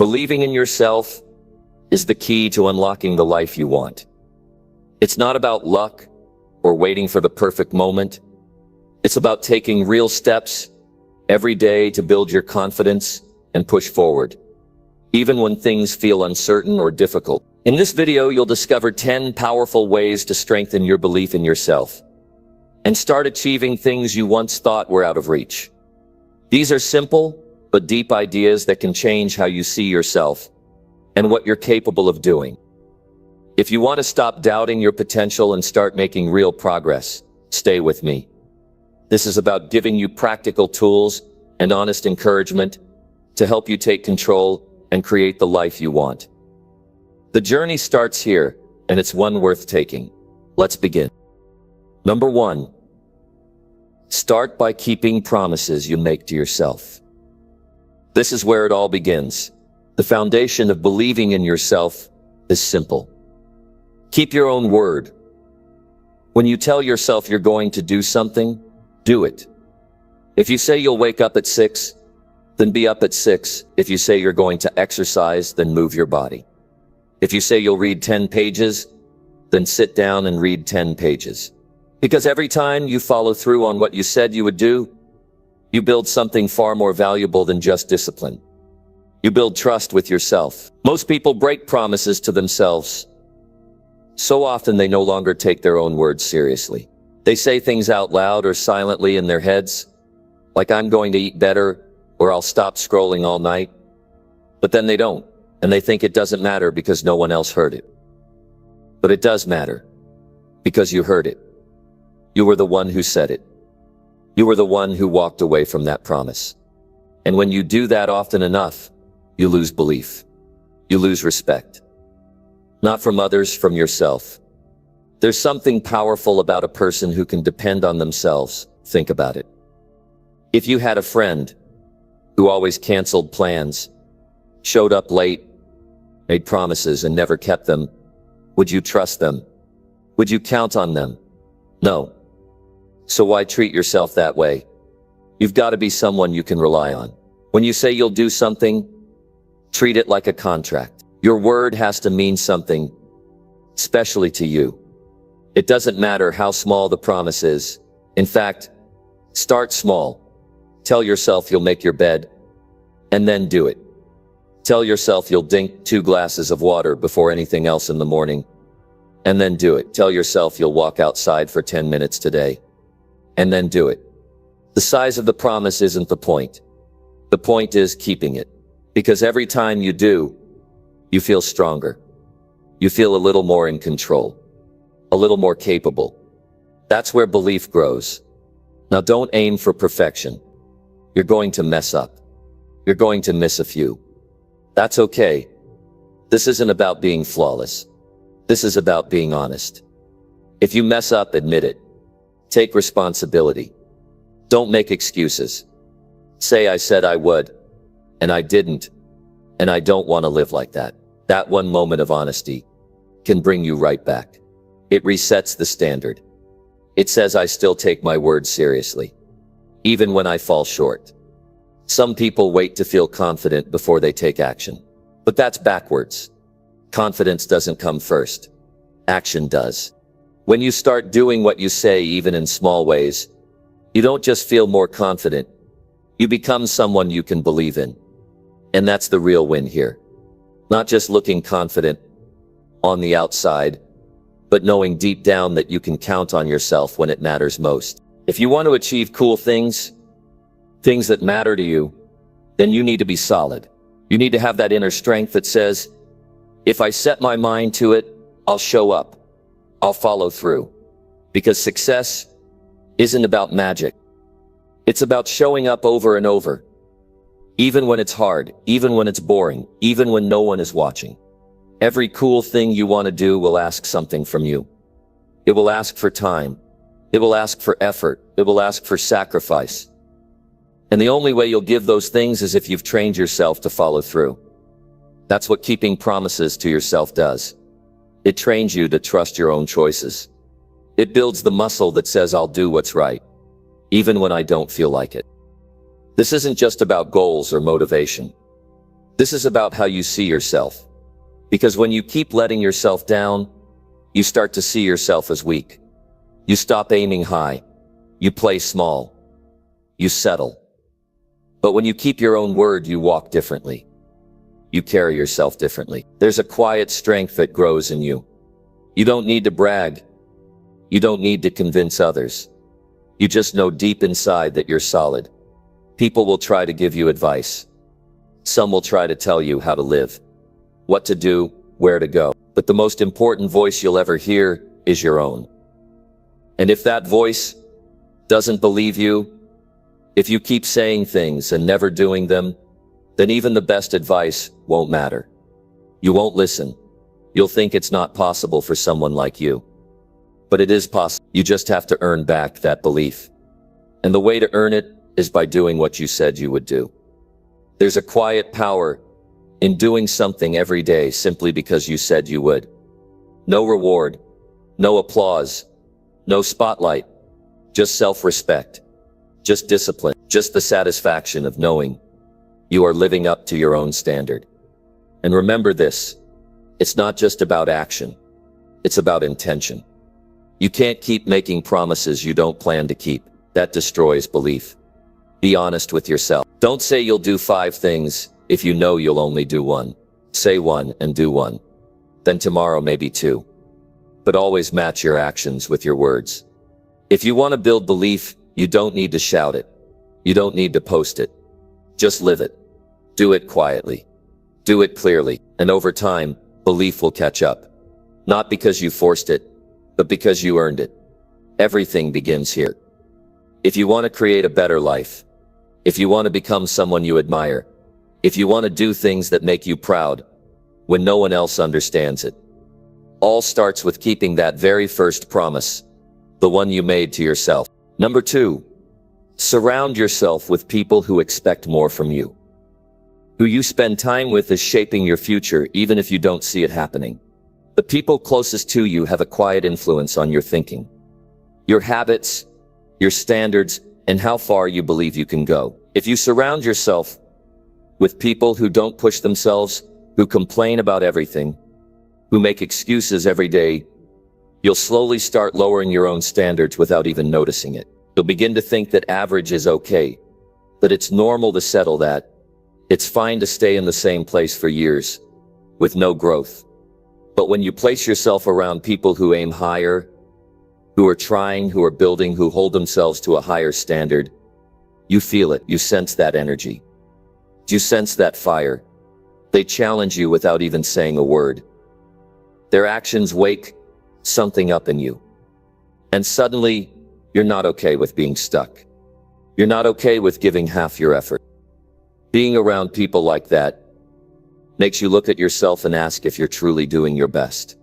Believing in yourself is the key to unlocking the life you want. It's not about luck or waiting for the perfect moment. It's about taking real steps every day to build your confidence and push forward, even when things feel uncertain or difficult. In this video, you'll discover 10 powerful ways to strengthen your belief in yourself and start achieving things you once thought were out of reach. These are simple but deep ideas that can change how you see yourself and what you're capable of doing. If you want to stop doubting your potential and start making real progress, stay with me. This is about giving you practical tools and honest encouragement to help you take control and create the life you want. The journey starts here, and it's one worth taking. Let's begin. Number 1. Start by keeping promises you make to yourself. This is where it all begins. The foundation of believing in yourself is simple. Keep your own word. When you tell yourself you're going to do something, do it. If you say you'll wake up at 6, then be up at 6. If you say you're going to exercise, then move your body. If you say you'll read 10 pages, then sit down and read 10 pages. Because every time you follow through on what you said you would do, you build something far more valuable than just discipline. You build trust with yourself. Most people break promises to themselves. So often they no longer take their own words seriously. They say things out loud or silently in their heads, like I'm going to eat better, or I'll stop scrolling all night. But then they don't, and they think it doesn't matter because no one else heard it. But it does matter, because you heard it. You were the one who said it. You were the one who walked away from that promise. And when you do that often enough, you lose belief. You lose respect. Not from others, from yourself. There's something powerful about a person who can depend on themselves. Think about it. If you had a friend who always canceled plans, showed up late, made promises and never kept them, would you trust them? Would you count on them? No. So why treat yourself that way? You've got to be someone you can rely on. When you say you'll do something, treat it like a contract. Your word has to mean something, especially to you. It doesn't matter how small the promise is. In fact, start small. Tell yourself you'll make your bed, and then do it. Tell yourself you'll drink 2 glasses of water before anything else in the morning, and then do it. Tell yourself you'll walk outside for 10 minutes today, and then do it. The size of the promise isn't the point. The point is keeping it. Because every time you do, you feel stronger. You feel a little more in control. A little more capable. That's where belief grows. Now don't aim for perfection. You're going to mess up. You're going to miss a few. That's okay. This isn't about being flawless. This is about being honest. If you mess up, admit it. Take responsibility. Don't make excuses. Say I said I would, and I didn't, and I don't want to live like that. That one moment of honesty can bring you right back. It resets the standard. It says I still take my word seriously, even when I fall short. Some people wait to feel confident before they take action. But that's backwards. Confidence doesn't come first. Action does. When you start doing what you say, even in small ways, you don't just feel more confident. You become someone you can believe in. And that's the real win here. Not just looking confident on the outside, but knowing deep down that you can count on yourself when it matters most. If you want to achieve cool things that matter to you, then you need to be solid. You need to have that inner strength that says, if I set my mind to it, I'll show up. I'll follow through. Because success isn't about magic. It's about showing up over and over. Even when it's hard, even when it's boring, even when no one is watching. Every cool thing you want to do will ask something from you. It will ask for time. It will ask for effort. It will ask for sacrifice. And the only way you'll give those things is if you've trained yourself to follow through. That's what keeping promises to yourself does. It trains you to trust your own choices. It builds the muscle that says I'll do what's right, even when I don't feel like it. This isn't just about goals or motivation. This is about how you see yourself. Because when you keep letting yourself down, you start to see yourself as weak. You stop aiming high. You play small. You settle. But when you keep your own word, you walk differently. You carry yourself differently. There's a quiet strength that grows in you. You don't need to brag. You don't need to convince others. You just know deep inside that you're solid. People will try to give you advice. Some will try to tell you how to live, what to do, where to go. But the most important voice you'll ever hear is your own. And if that voice doesn't believe you, if you keep saying things and never doing them, then even the best advice won't matter. You won't listen. You'll think it's not possible for someone like you. But it is possible. You just have to earn back that belief. And the way to earn it is by doing what you said you would do. There's a quiet power in doing something every day simply because you said you would. No reward, no applause, no spotlight, just self-respect, just discipline, just the satisfaction of knowing you are living up to your own standard. And remember this, it's not just about action, it's about intention. You can't keep making promises you don't plan to keep. That destroys belief. Be honest with yourself. Don't say you'll do 5 things if you know you'll only do 1. Say 1 and do 1. Then tomorrow maybe 2. But always match your actions with your words. If you want to build belief, you don't need to shout it. You don't need to post it. Just live it. Do it quietly. Do it clearly. And over time, belief will catch up. Not because you forced it, but because you earned it. Everything begins here. If you want to create a better life, if you want to become someone you admire, if you want to do things that make you proud, when no one else understands it, all starts with keeping that very first promise, the one you made to yourself. Number 2, surround yourself with people who expect more from you. Who you spend time with is shaping your future even if you don't see it happening. The people closest to you have a quiet influence on your thinking, your habits, your standards, and how far you believe you can go. If you surround yourself with people who don't push themselves, who complain about everything, who make excuses every day, you'll slowly start lowering your own standards without even noticing it. You'll begin to think that average is okay, that it's normal to settle that. It's fine to stay in the same place for years, with no growth. But when you place yourself around people who aim higher, who are trying, who are building, who hold themselves to a higher standard, you feel it. You sense that energy. You sense that fire. They challenge you without even saying a word. Their actions wake something up in you. And suddenly, you're not okay with being stuck. You're not okay with giving half your effort. Being around people like that makes you look at yourself and ask if you're truly doing your best.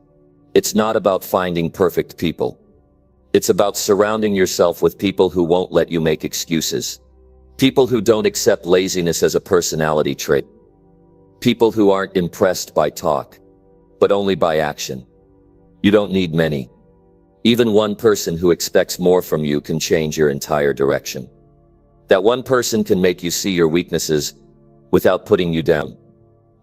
It's not about finding perfect people. It's about surrounding yourself with people who won't let you make excuses. People who don't accept laziness as a personality trait. People who aren't impressed by talk, but only by action. You don't need many. Even one person who expects more from you can change your entire direction. That one person can make you see your weaknesses without putting you down.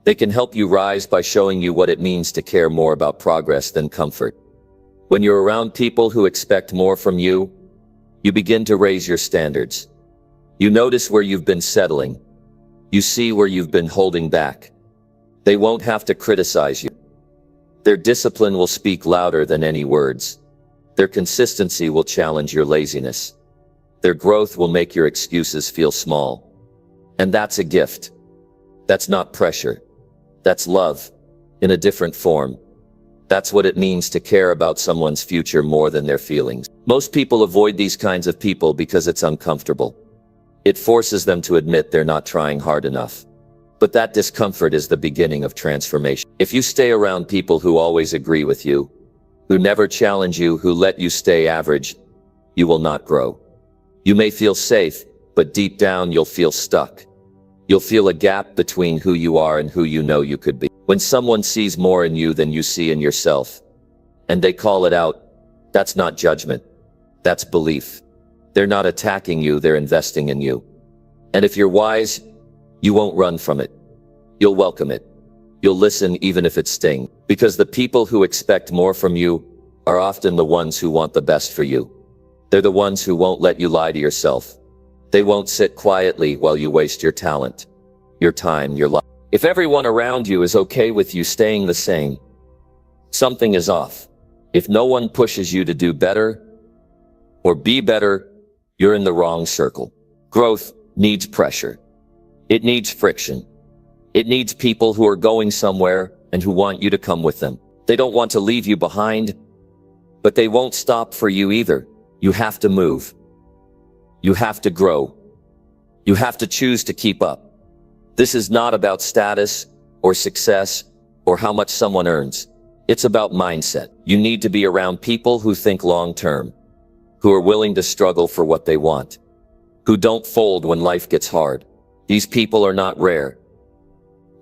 They can help you rise by showing you what it means to care more about progress than comfort. When you're around people who expect more from you, you begin to raise your standards. You notice where you've been settling. You see where you've been holding back. They won't have to criticize you. Their discipline will speak louder than any words. Their consistency will challenge your laziness. Their growth will make your excuses feel small. And that's a gift. That's not pressure. That's love, in a different form. That's what it means to care about someone's future more than their feelings. Most people avoid these kinds of people because it's uncomfortable. It forces them to admit they're not trying hard enough. But that discomfort is the beginning of transformation. If you stay around people who always agree with you, who never challenge you, who let you stay average, you will not grow. You may feel safe, but deep down you'll feel stuck. You'll feel a gap between who you are and who you know you could be. When someone sees more in you than you see in yourself, and they call it out, that's not judgment. That's belief. They're not attacking you, they're investing in you. And if you're wise, you won't run from it. You'll welcome it. You'll listen even if it stings. Because the people who expect more from you are often the ones who want the best for you. They're the ones who won't let you lie to yourself. They won't sit quietly while you waste your talent, your time, your life. If everyone around you is okay with you staying the same, something is off. If no one pushes you to do better or be better, you're in the wrong circle. Growth needs pressure. It needs friction. It needs people who are going somewhere and who want you to come with them. They don't want to leave you behind, but they won't stop for you either. You have to move. You have to grow. You have to choose to keep up. This is not about status or success or how much someone earns. It's about mindset. You need to be around people who think long-term, who are willing to struggle for what they want, who don't fold when life gets hard. These people are not rare,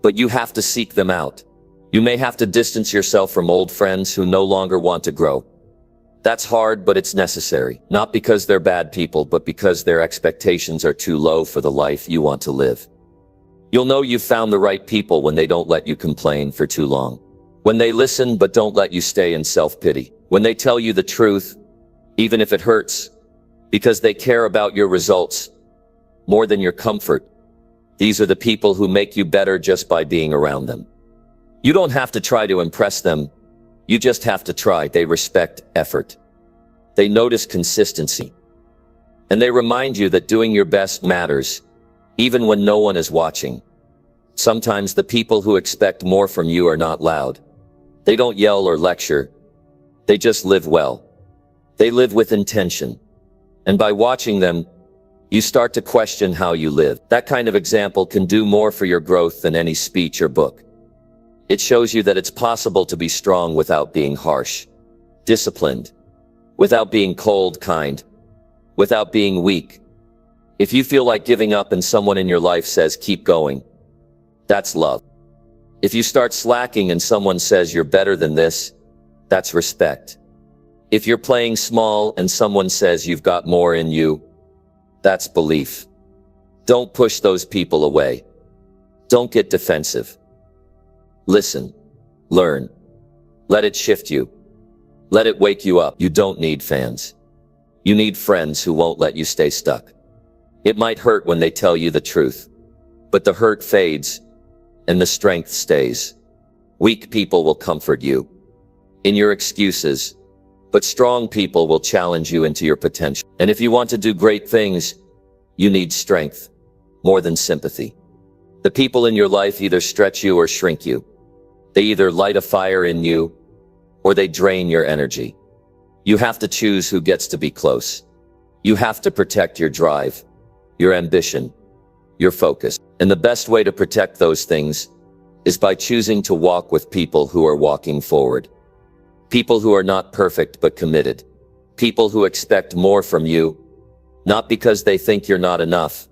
but you have to seek them out. You may have to distance yourself from old friends who no longer want to grow. That's hard, but it's necessary. Not because they're bad people, but because their expectations are too low for the life you want to live. You'll know you've found the right people when they don't let you complain for too long. When they listen but don't let you stay in self-pity. When they tell you the truth, even if it hurts, because they care about your results more than your comfort. These are the people who make you better just by being around them. You don't have to try to impress them. You just have to try. They respect effort. They notice consistency. And they remind you that doing your best matters, even when no one is watching. Sometimes the people who expect more from you are not loud. They don't yell or lecture. They just live well. They live with intention. And by watching them, you start to question how you live. That kind of example can do more for your growth than any speech or book. It shows you that it's possible to be strong without being harsh, disciplined, without being cold, kind, without being weak. If you feel like giving up and someone in your life says, keep going, that's love. If you start slacking and someone says you're better than this, that's respect. If you're playing small and someone says you've got more in you, that's belief. Don't push those people away. Don't get defensive. Listen, learn. Let it shift you. Let it wake you up. You don't need fans. You need friends who won't let you stay stuck. It might hurt when they tell you the truth, but the hurt fades and the strength stays. Weak people will comfort you in your excuses, but strong people will challenge you into your potential. And if you want to do great things, you need strength more than sympathy. The people in your life either stretch you or shrink you. They either light a fire in you or they drain your energy. You have to choose who gets to be close. You have to protect your drive, your ambition, your focus. And the best way to protect those things is by choosing to walk with people who are walking forward. People who are not perfect but committed. People who expect more from you, not because they think you're not enough,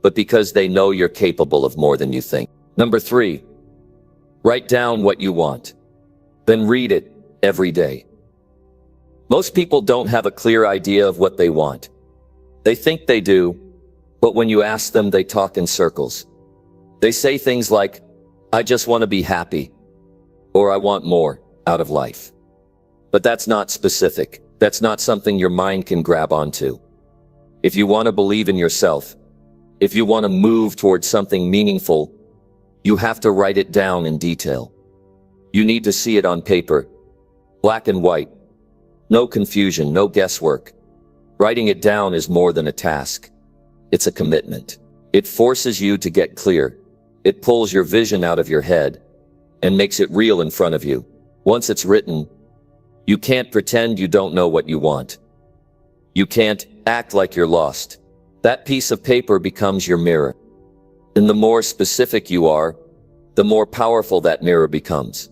but because they know you're capable of more than you think. Number 3, write down what you want. Then read it every day. Most people don't have a clear idea of what they want. They think they do, but when you ask them, they talk in circles. They say things like, I just want to be happy, or I want more out of life. But that's not specific. That's not something your mind can grab onto. If you want to believe in yourself, if you want to move towards something meaningful, you have to write it down in detail. You need to see it on paper, black and white. No confusion, no guesswork. Writing it down is more than a task. It's a commitment. It forces you to get clear. It pulls your vision out of your head and makes it real in front of you. Once it's written, you can't pretend you don't know what you want. You can't act like you're lost. That piece of paper becomes your mirror. And the more specific you are, the more powerful that mirror becomes.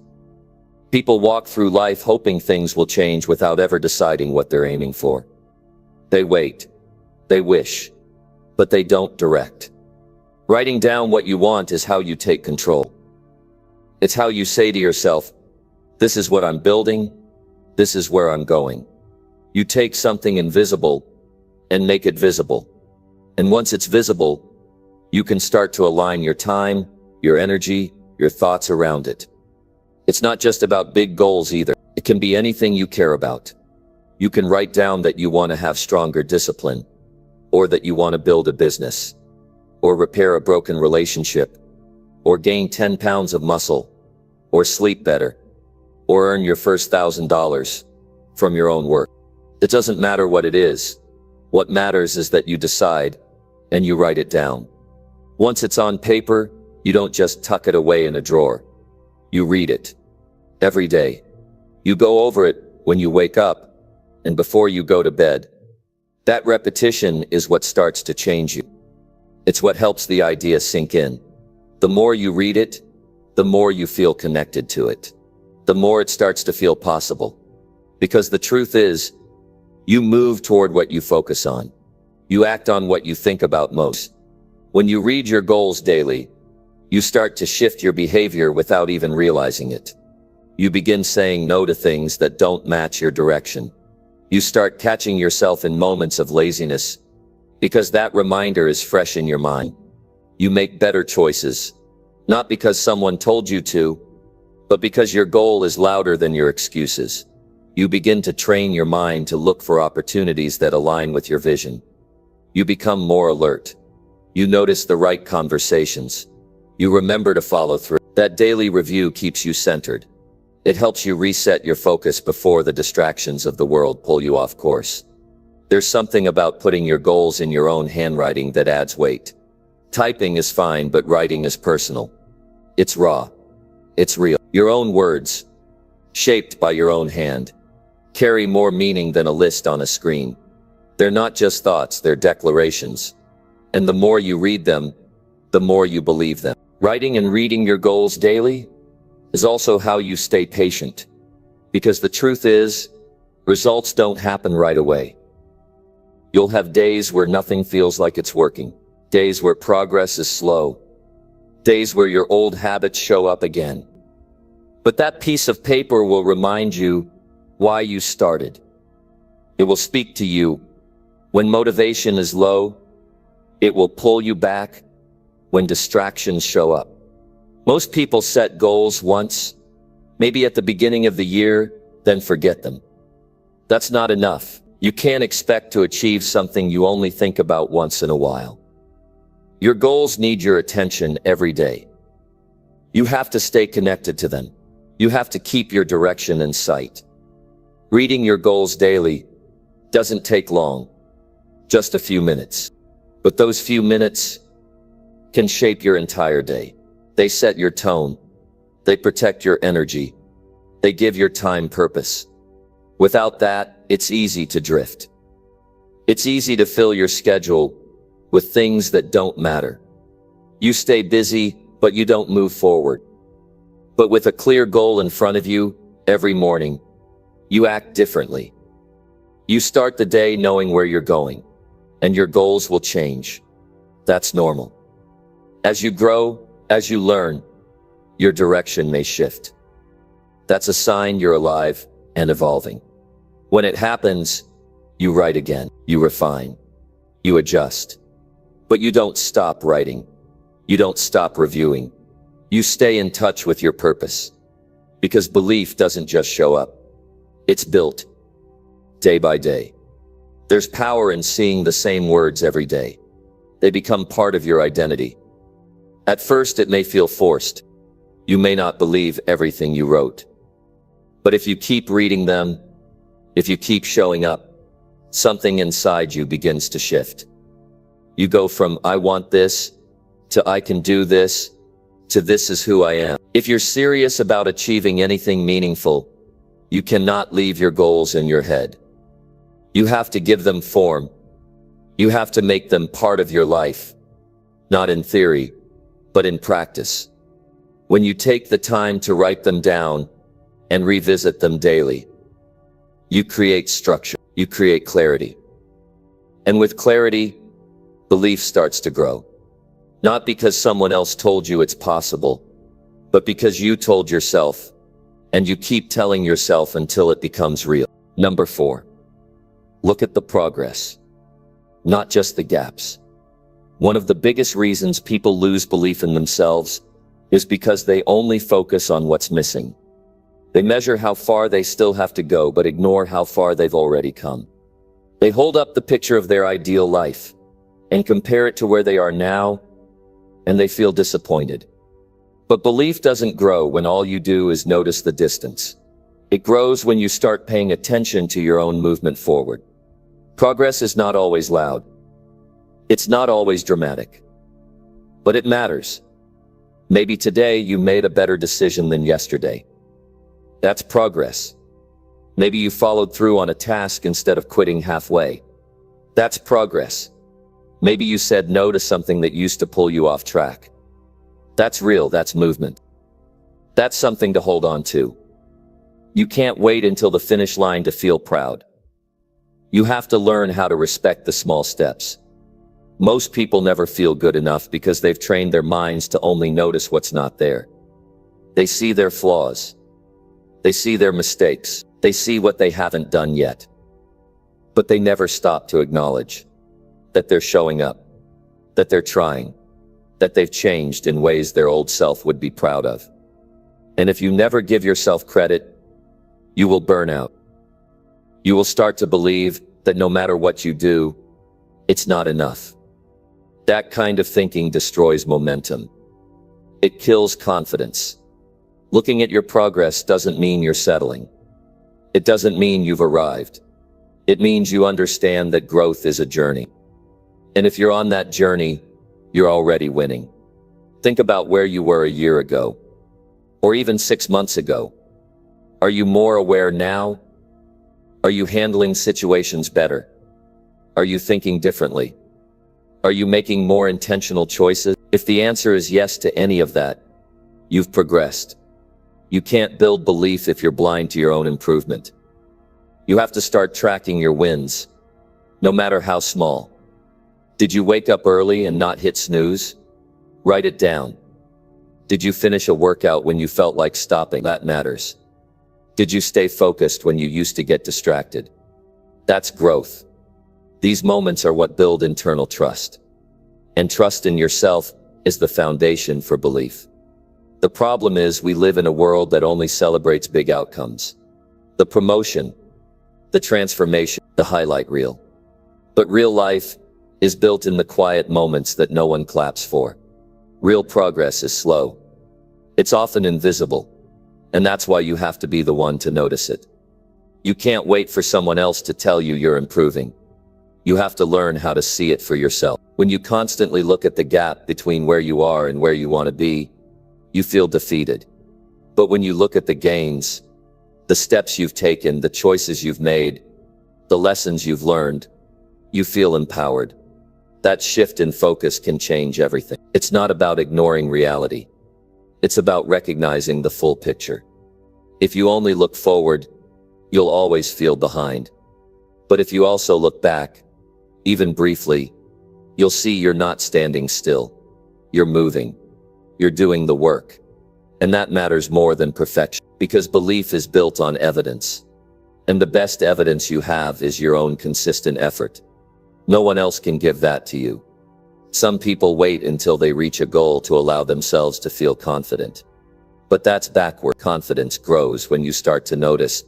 People walk through life hoping things will change without ever deciding what they're aiming for. They wait. They wish. But they don't direct. Writing down what you want is how you take control. It's how you say to yourself, this is what I'm building. This is where I'm going. You take something invisible and make it visible. And once it's visible, you can start to align your time, your energy, your thoughts around it. It's not just about big goals either. It can be anything you care about. You can write down that you want to have stronger discipline, or that you want to build a business, or repair a broken relationship, or gain 10 pounds of muscle, or sleep better, or earn your first $1,000 from your own work. It doesn't matter what it is. What matters is that you decide and you write it down. Once it's on paper, you don't just tuck it away in a drawer. You read it every day. You go over it when you wake up and before you go to bed. That repetition is what starts to change you. It's what helps the idea sink in. The more you read it, the more you feel connected to it. The more it starts to feel possible. Because the truth is, you move toward what you focus on. You act on what you think about most. When you read your goals daily, you start to shift your behavior without even realizing it. You begin saying no to things that don't match your direction. You start catching yourself in moments of laziness because that reminder is fresh in your mind. You make better choices, not because someone told you to, but because your goal is louder than your excuses. You begin to train your mind to look for opportunities that align with your vision. You become more alert. You notice the right conversations. You remember to follow through. That daily review keeps you centered. It helps you reset your focus before the distractions of the world pull you off course. There's something about putting your goals in your own handwriting that adds weight. Typing is fine, but writing is personal. It's raw. It's real. Your own words, shaped by your own hand, carry more meaning than a list on a screen. They're not just thoughts, they're declarations. And the more you read them, the more you believe them. Writing and reading your goals daily is also how you stay patient. Because the truth is, results don't happen right away. You'll have days where nothing feels like it's working. Days where progress is slow. Days where your old habits show up again. But that piece of paper will remind you why you started. It will speak to you when motivation is low. It will pull you back when distractions show up. Most people set goals once, maybe at the beginning of the year, then forget them. That's not enough. You can't expect to achieve something you only think about once in a while. Your goals need your attention every day. You have to stay connected to them. You have to keep your direction in sight. Reading your goals daily doesn't take long, just a few minutes. But those few minutes can shape your entire day. They set your tone. They protect your energy. They give your time purpose. Without that, it's easy to drift. It's easy to fill your schedule with things that don't matter. You stay busy, but you don't move forward. But with a clear goal in front of you, every morning, you act differently. You start the day knowing where you're going, and your goals will change. That's normal. As you grow, as you learn, your direction may shift. That's a sign you're alive and evolving. When it happens, you write again, you refine, you adjust. But you don't stop writing. You don't stop reviewing. You stay in touch with your purpose. Because belief doesn't just show up. It's built, day by day. There's power in seeing the same words every day. They become part of your identity. At first, it may feel forced. You may not believe everything you wrote. But if you keep reading them, if you keep showing up, something inside you begins to shift. You go from "I want this" to "I can do this" to "This is who I am." If you're serious about achieving anything meaningful, you cannot leave your goals in your head. You have to give them form. You have to make them part of your life, not in theory, but in practice. When you take the time to write them down and revisit them daily, you create structure, you create clarity. And with clarity, belief starts to grow. Not because someone else told you it's possible, but because you told yourself, and you keep telling yourself until it becomes real. Number 4. Look at the progress, not just the gaps. One of the biggest reasons people lose belief in themselves is because they only focus on what's missing. They measure how far they still have to go, but ignore how far they've already come. They hold up the picture of their ideal life and compare it to where they are now, and they feel disappointed. But belief doesn't grow when all you do is notice the distance. It grows when you start paying attention to your own movement forward. Progress is not always loud. It's not always dramatic. But it matters. Maybe today you made a better decision than yesterday. That's progress. Maybe you followed through on a task instead of quitting halfway. That's progress. Maybe you said no to something that used to pull you off track. That's real, that's movement. That's something to hold on to. You can't wait until the finish line to feel proud. You have to learn how to respect the small steps. Most people never feel good enough because they've trained their minds to only notice what's not there. They see their flaws. They see their mistakes. They see what they haven't done yet. But they never stop to acknowledge that they're showing up, that they're trying, that they've changed in ways their old self would be proud of. And if you never give yourself credit, you will burn out. You will start to believe that no matter what you do, it's not enough. That kind of thinking destroys momentum. It kills confidence. Looking at your progress doesn't mean you're settling. It doesn't mean you've arrived. It means you understand that growth is a journey. And if you're on that journey, you're already winning. Think about where you were a year ago, or even 6 months ago. Are you more aware now? Are you handling situations better? Are you thinking differently? Are you making more intentional choices? If the answer is yes to any of that, you've progressed. You can't build belief if you're blind to your own improvement. You have to start tracking your wins, no matter how small. Did you wake up early and not hit snooze? Write it down. Did you finish a workout when you felt like stopping? That matters. Did you stay focused when you used to get distracted? That's growth. These moments are what build internal trust. And trust in yourself is the foundation for belief. The problem is we live in a world that only celebrates big outcomes. The promotion, the transformation, the highlight reel. But real life is built in the quiet moments that no one claps for. Real progress is slow. It's often invisible. And that's why you have to be the one to notice it. You can't wait for someone else to tell you you're improving. You have to learn how to see it for yourself. When you constantly look at the gap between where you are and where you want to be, you feel defeated. But when you look at the gains, the steps you've taken, the choices you've made, the lessons you've learned, you feel empowered. That shift in focus can change everything. It's not about ignoring reality. It's about recognizing the full picture. If you only look forward, you'll always feel behind. But if you also look back, even briefly, you'll see you're not standing still. You're moving. You're doing the work. And that matters more than perfection, because belief is built on evidence. And the best evidence you have is your own consistent effort. No one else can give that to you. Some people wait until they reach a goal to allow themselves to feel confident. But that's backward. Confidence grows when you start to notice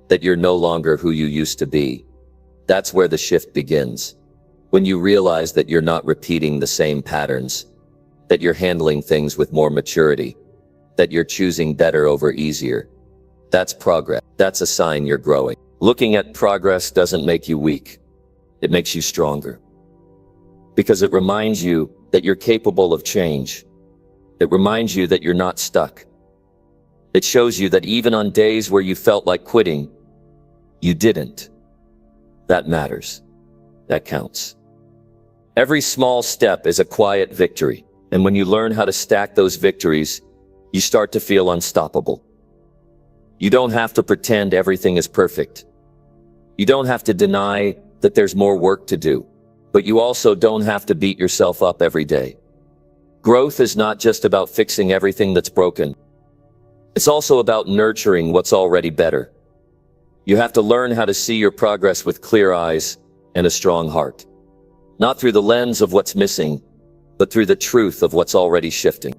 that you're no longer who you used to be. That's where the shift begins. When you realize that you're not repeating the same patterns, that you're handling things with more maturity, that you're choosing better over easier. That's progress. That's a sign you're growing. Looking at progress doesn't make you weak. It makes you stronger. Because it reminds you that you're capable of change. It reminds you that you're not stuck. It shows you that even on days where you felt like quitting, you didn't. That matters. That counts. Every small step is a quiet victory. And when you learn how to stack those victories, you start to feel unstoppable. You don't have to pretend everything is perfect. You don't have to deny that there's more work to do. But you also don't have to beat yourself up every day. Growth is not just about fixing everything that's broken. It's also about nurturing what's already better. You have to learn how to see your progress with clear eyes and a strong heart. Not through the lens of what's missing, but through the truth of what's already shifting.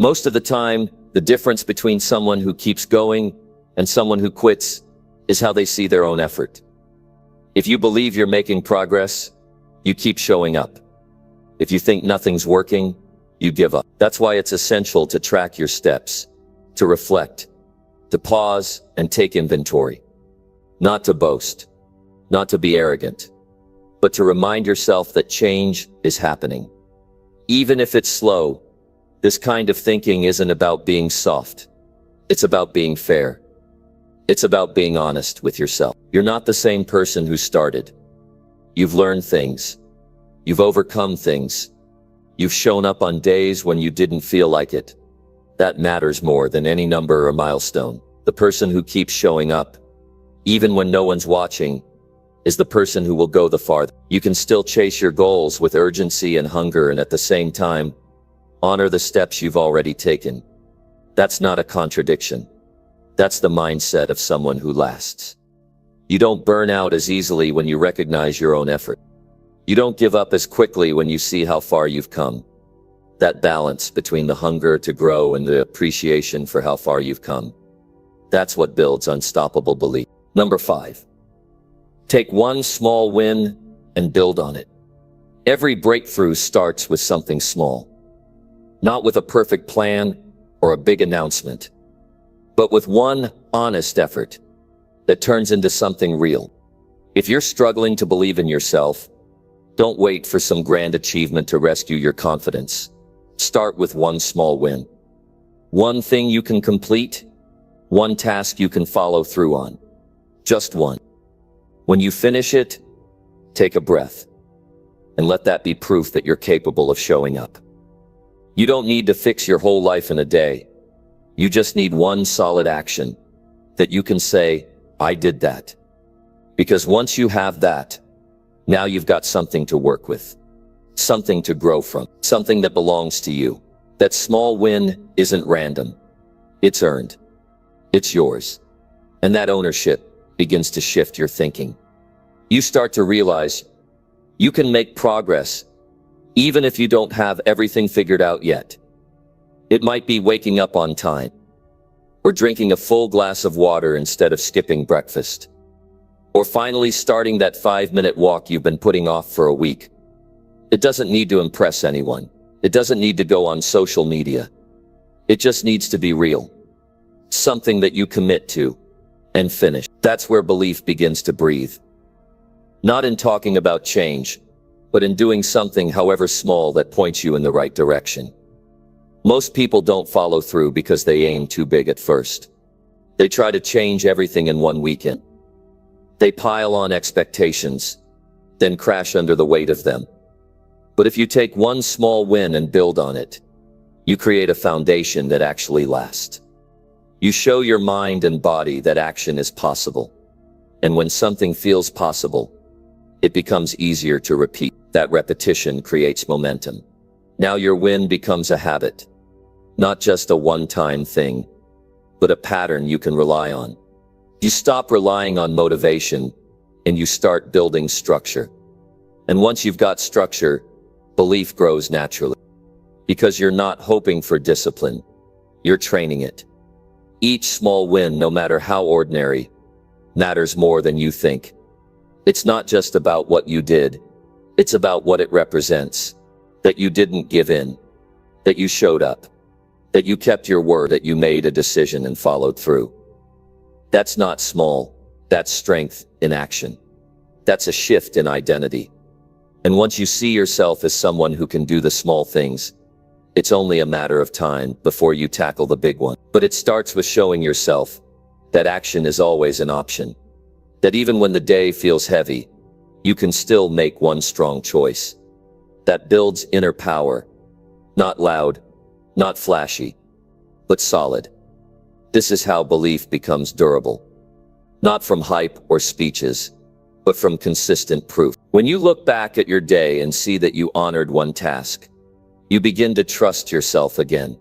Most of the time, the difference between someone who keeps going and someone who quits is how they see their own effort. If you believe you're making progress, you keep showing up. If you think nothing's working, you give up. That's why it's essential to track your steps, to reflect, to pause and take inventory. Not to boast, not to be arrogant, but to remind yourself that change is happening. Even if it's slow, this kind of thinking isn't about being soft. It's about being fair. It's about being honest with yourself. You're not the same person who started. You've learned things. You've overcome things. You've shown up on days when you didn't feel like it. That matters more than any number or milestone. The person who keeps showing up, even when no one's watching, is the person who will go the farthest. You can still chase your goals with urgency and hunger, and at the same time, honor the steps you've already taken. That's not a contradiction. That's the mindset of someone who lasts. You don't burn out as easily when you recognize your own effort. You don't give up as quickly when you see how far you've come. That balance between the hunger to grow and the appreciation for how far you've come, that's what builds unstoppable belief. Number 5. Take one small win and build on it. Every breakthrough starts with something small. Not with a perfect plan or a big announcement, but with one honest effort that turns into something real. If you're struggling to believe in yourself, don't wait for some grand achievement to rescue your confidence. Start with one small win. One thing you can complete, one task you can follow through on. Just one. When you finish it, take a breath and let that be proof that you're capable of showing up. You don't need to fix your whole life in a day. You just need one solid action that you can say, I did that. Because once you have that, now you've got something to work with, something to grow from, something that belongs to you. That small win isn't random. It's earned. It's yours. And that ownership begins to shift your thinking. You start to realize you can make progress even if you don't have everything figured out yet. It might be waking up on time, or drinking a full glass of water instead of skipping breakfast, or finally starting that 5-minute walk you've been putting off for a week. It doesn't need to impress anyone. It doesn't need to go on social media. It just needs to be real. Something that you commit to and finish. That's where belief begins to breathe. Not in talking about change, but in doing something, however small, that points you in the right direction. Most people don't follow through because they aim too big at first. They try to change everything in one weekend. They pile on expectations, then crash under the weight of them. But if you take one small win and build on it, you create a foundation that actually lasts. You show your mind and body that action is possible. And when something feels possible, it becomes easier to repeat. That repetition creates momentum. Now your win becomes a habit, not just a one-time thing, but a pattern you can rely on. You stop relying on motivation and you start building structure. And once you've got structure, belief grows naturally. Because you're not hoping for discipline, you're training it. Each small win, no matter how ordinary, matters more than you think. It's not just about what you did, it's about what it represents. That you didn't give in, that you showed up, that you kept your word, that you made a decision and followed through. That's not small, that's strength in action. That's a shift in identity. And once you see yourself as someone who can do the small things, it's only a matter of time before you tackle the big one. But it starts with showing yourself that action is always an option. That even when the day feels heavy, you can still make one strong choice. That builds inner power. Not loud, not flashy, but solid. This is how belief becomes durable. Not from hype or speeches, but from consistent proof. When you look back at your day and see that you honored one task, you begin to trust yourself again.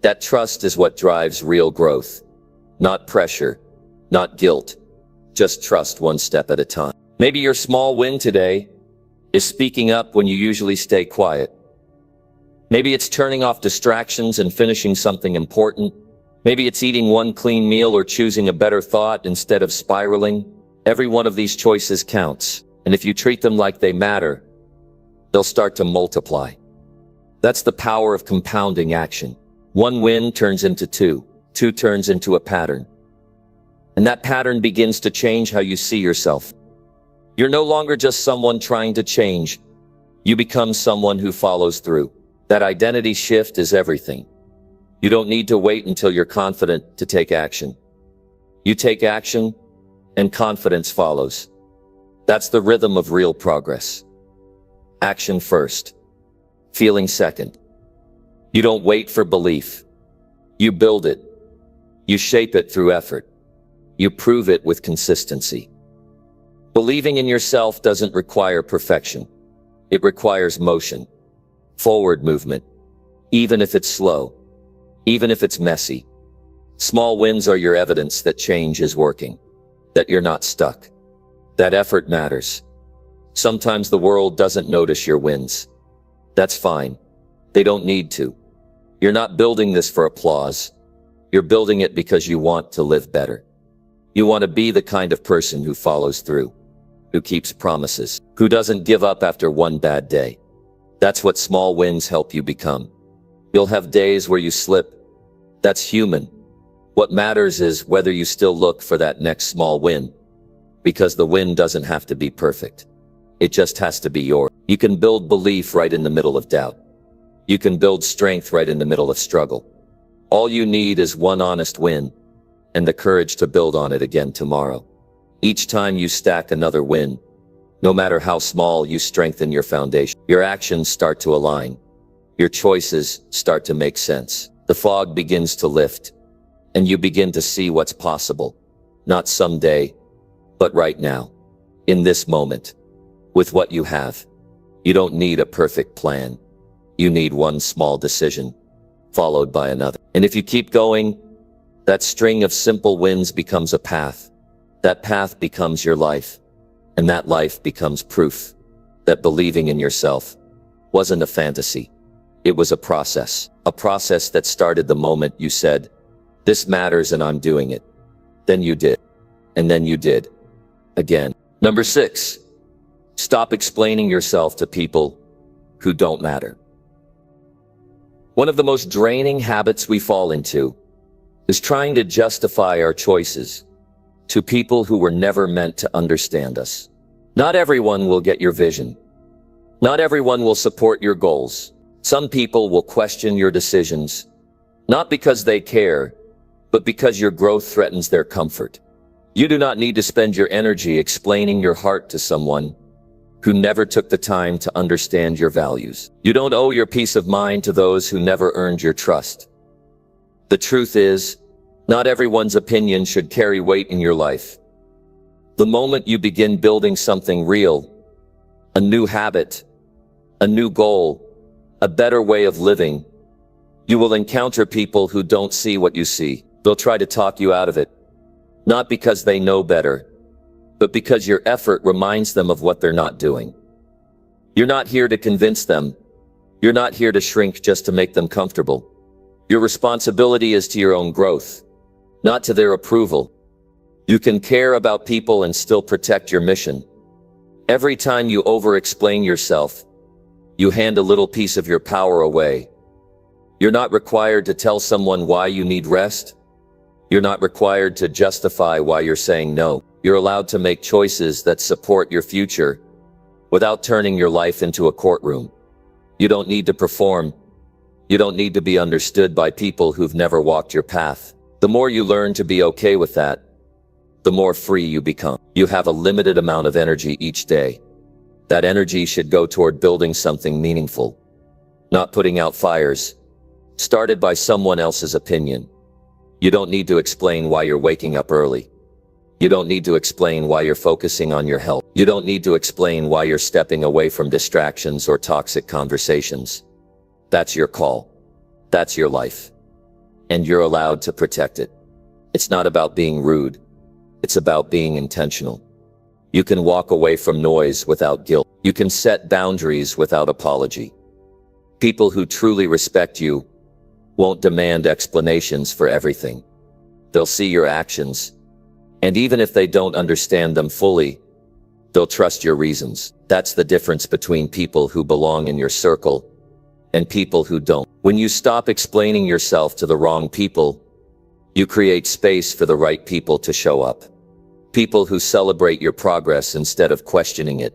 That trust is what drives real growth. Not pressure, not guilt, just trust one step at a time. Maybe your small win today is speaking up when you usually stay quiet. Maybe it's turning off distractions and finishing something important. Maybe it's eating one clean meal or choosing a better thought instead of spiraling. Every one of these choices counts, and if you treat them like they matter, they'll start to multiply. That's the power of compounding action. One win turns into two turns into a pattern. And that pattern begins to change how you see yourself. You're no longer just someone trying to change. You become someone who follows through. That identity shift is everything. You don't need to wait until you're confident to take action. You take action, and confidence follows. That's the rhythm of real progress. Action first. Feeling second. You don't wait for belief. You build it. You shape it through effort. You prove it with consistency. Believing in yourself doesn't require perfection. It requires motion. Forward movement. Even if it's slow. Even if it's messy. Small wins are your evidence that change is working. That you're not stuck. That effort matters. Sometimes the world doesn't notice your wins. That's fine. They don't need to. You're not building this for applause. You're building it because you want to live better. You want to be the kind of person who follows through, who keeps promises, who doesn't give up after one bad day. That's what small wins help you become. You'll have days where you slip. That's human. What matters is whether you still look for that next small win, because the win doesn't have to be perfect. It just has to be yours. You can build belief right in the middle of doubt. You can build strength right in the middle of struggle. All you need is one honest win, and the courage to build on it again tomorrow. Each time you stack another win, no matter how small, you strengthen your foundation. Your actions start to align. Your choices start to make sense. The fog begins to lift, and you begin to see what's possible. Not someday, but right now. In this moment. With what you have. You don't need a perfect plan. You need one small decision, followed by another. And if you keep going, that string of simple wins becomes a path. That path becomes your life. And that life becomes proof that believing in yourself wasn't a fantasy. It was a process that started the moment you said, "This matters and I'm doing it." Then you did. And then you did. Again. Number 6, stop explaining yourself to people who don't matter. One of the most draining habits we fall into is trying to justify our choices to people who were never meant to understand us. Not everyone will get your vision. Not everyone will support your goals. Some people will question your decisions, not because they care, but because your growth threatens their comfort. You do not need to spend your energy explaining your heart to someone who never took the time to understand your values. You don't owe your peace of mind to those who never earned your trust. The truth is, not everyone's opinion should carry weight in your life. The moment you begin building something real, a new habit, a new goal, a better way of living, you will encounter people who don't see what you see. They'll try to talk you out of it, not because they know better, but because your effort reminds them of what they're not doing. You're not here to convince them. You're not here to shrink just to make them comfortable. Your responsibility is to your own growth, not to their approval. You can care about people and still protect your mission. Every time you over-explain yourself, you hand a little piece of your power away. You're not required to tell someone why you need rest. You're not required to justify why you're saying no. You're allowed to make choices that support your future without turning your life into a courtroom. You don't need to perform. You don't need to be understood by people who've never walked your path. The more you learn to be okay with that, the more free you become. You have a limited amount of energy each day. That energy should go toward building something meaningful, not putting out fires started by someone else's opinion. You don't need to explain why you're waking up early. You don't need to explain why you're focusing on your health. You don't need to explain why you're stepping away from distractions or toxic conversations. That's your call. That's your life. And you're allowed to protect it. It's not about being rude. It's about being intentional. You can walk away from noise without guilt. You can set boundaries without apology. People who truly respect you won't demand explanations for everything. They'll see your actions, and even if they don't understand them fully, they'll trust your reasons. That's the difference between people who belong in your circle and people who don't. When you stop explaining yourself to the wrong people, you create space for the right people to show up. People who celebrate your progress instead of questioning it.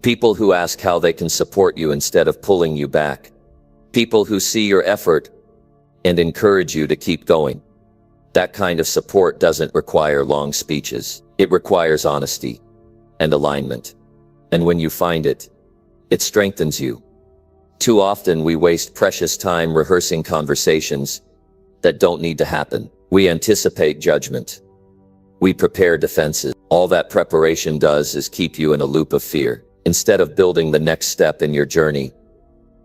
People who ask how they can support you instead of pulling you back. People who see your effort and encourage you to keep going. That kind of support doesn't require long speeches. It requires honesty and alignment. And when you find it, it strengthens you. Too often we waste precious time rehearsing conversations that don't need to happen. We anticipate judgment. We prepare defenses. All that preparation does is keep you in a loop of fear. Instead of building the next step in your journey,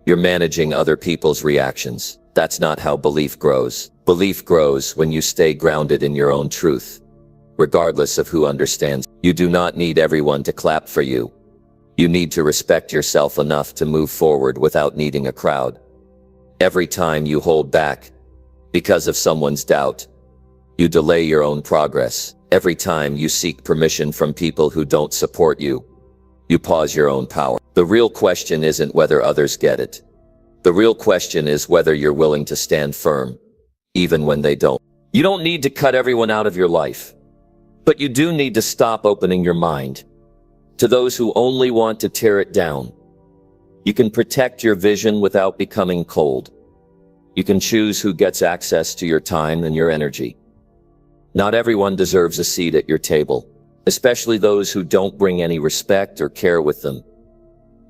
you're managing other people's reactions. That's not how belief grows. Belief grows when you stay grounded in your own truth, regardless of who understands. You do not need everyone to clap for you. You need to respect yourself enough to move forward without needing a crowd. Every time you hold back because of someone's doubt, you delay your own progress. Every time you seek permission from people who don't support you, you pause your own power. The real question isn't whether others get it. The real question is whether you're willing to stand firm, even when they don't. You don't need to cut everyone out of your life, but you do need to stop opening your mind to those who only want to tear it down. You can protect your vision without becoming cold. You can choose who gets access to your time and your energy. Not everyone deserves a seat at your table, especially those who don't bring any respect or care with them.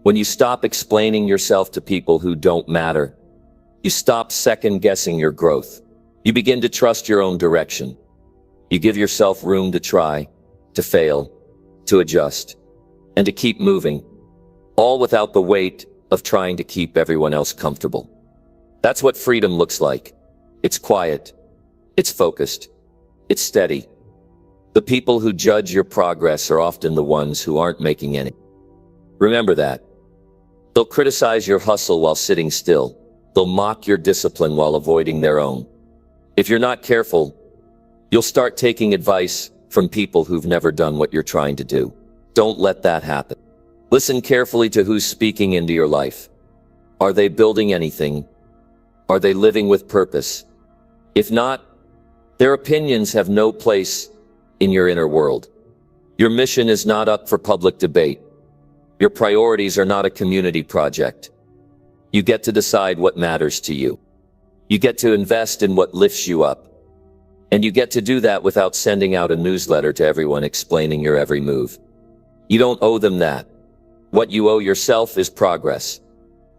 When you stop explaining yourself to people who don't matter, you stop second-guessing your growth. You begin to trust your own direction. You give yourself room to try, to fail, to adjust, and to keep moving, all without the weight of trying to keep everyone else comfortable. That's what freedom looks like. It's quiet. It's focused. It's steady. The people who judge your progress are often the ones who aren't making any. Remember that. They'll criticize your hustle while sitting still. They'll mock your discipline while avoiding their own. If you're not careful, you'll start taking advice from people who've never done what you're trying to do. Don't let that happen. Listen carefully to who's speaking into your life. Are they building anything? Are they living with purpose? If not, their opinions have no place in your inner world. Your mission is not up for public debate. Your priorities are not a community project. You get to decide what matters to you. You get to invest in what lifts you up. And you get to do that without sending out a newsletter to everyone explaining your every move. You don't owe them that. What you owe yourself is progress.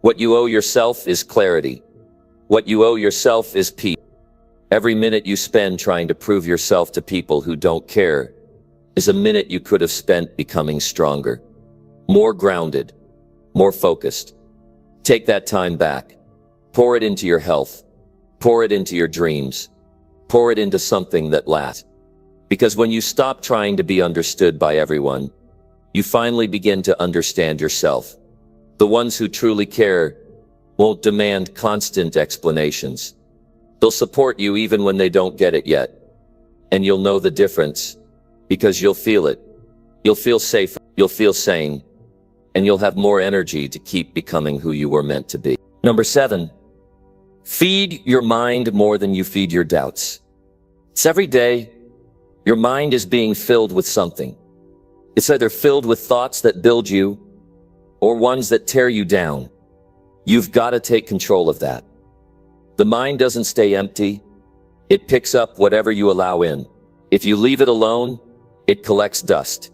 What you owe yourself is clarity. What you owe yourself is peace. Every minute you spend trying to prove yourself to people who don't care is a minute you could have spent becoming stronger, more grounded, more focused. Take that time back. Pour it into your health. Pour it into your dreams. Pour it into something that lasts. Because when you stop trying to be understood by everyone, you finally begin to understand yourself. The ones who truly care won't demand constant explanations. They'll support you even when they don't get it yet. And you'll know the difference because you'll feel it. You'll feel safe, you'll feel sane, and you'll have more energy to keep becoming who you were meant to be. Number 7, feed your mind more than you feed your doubts. It's every day your mind is being filled with something. It's either filled with thoughts that build you or ones that tear you down. You've got to take control of that. The mind doesn't stay empty. It picks up whatever you allow in. If you leave it alone, it collects dust.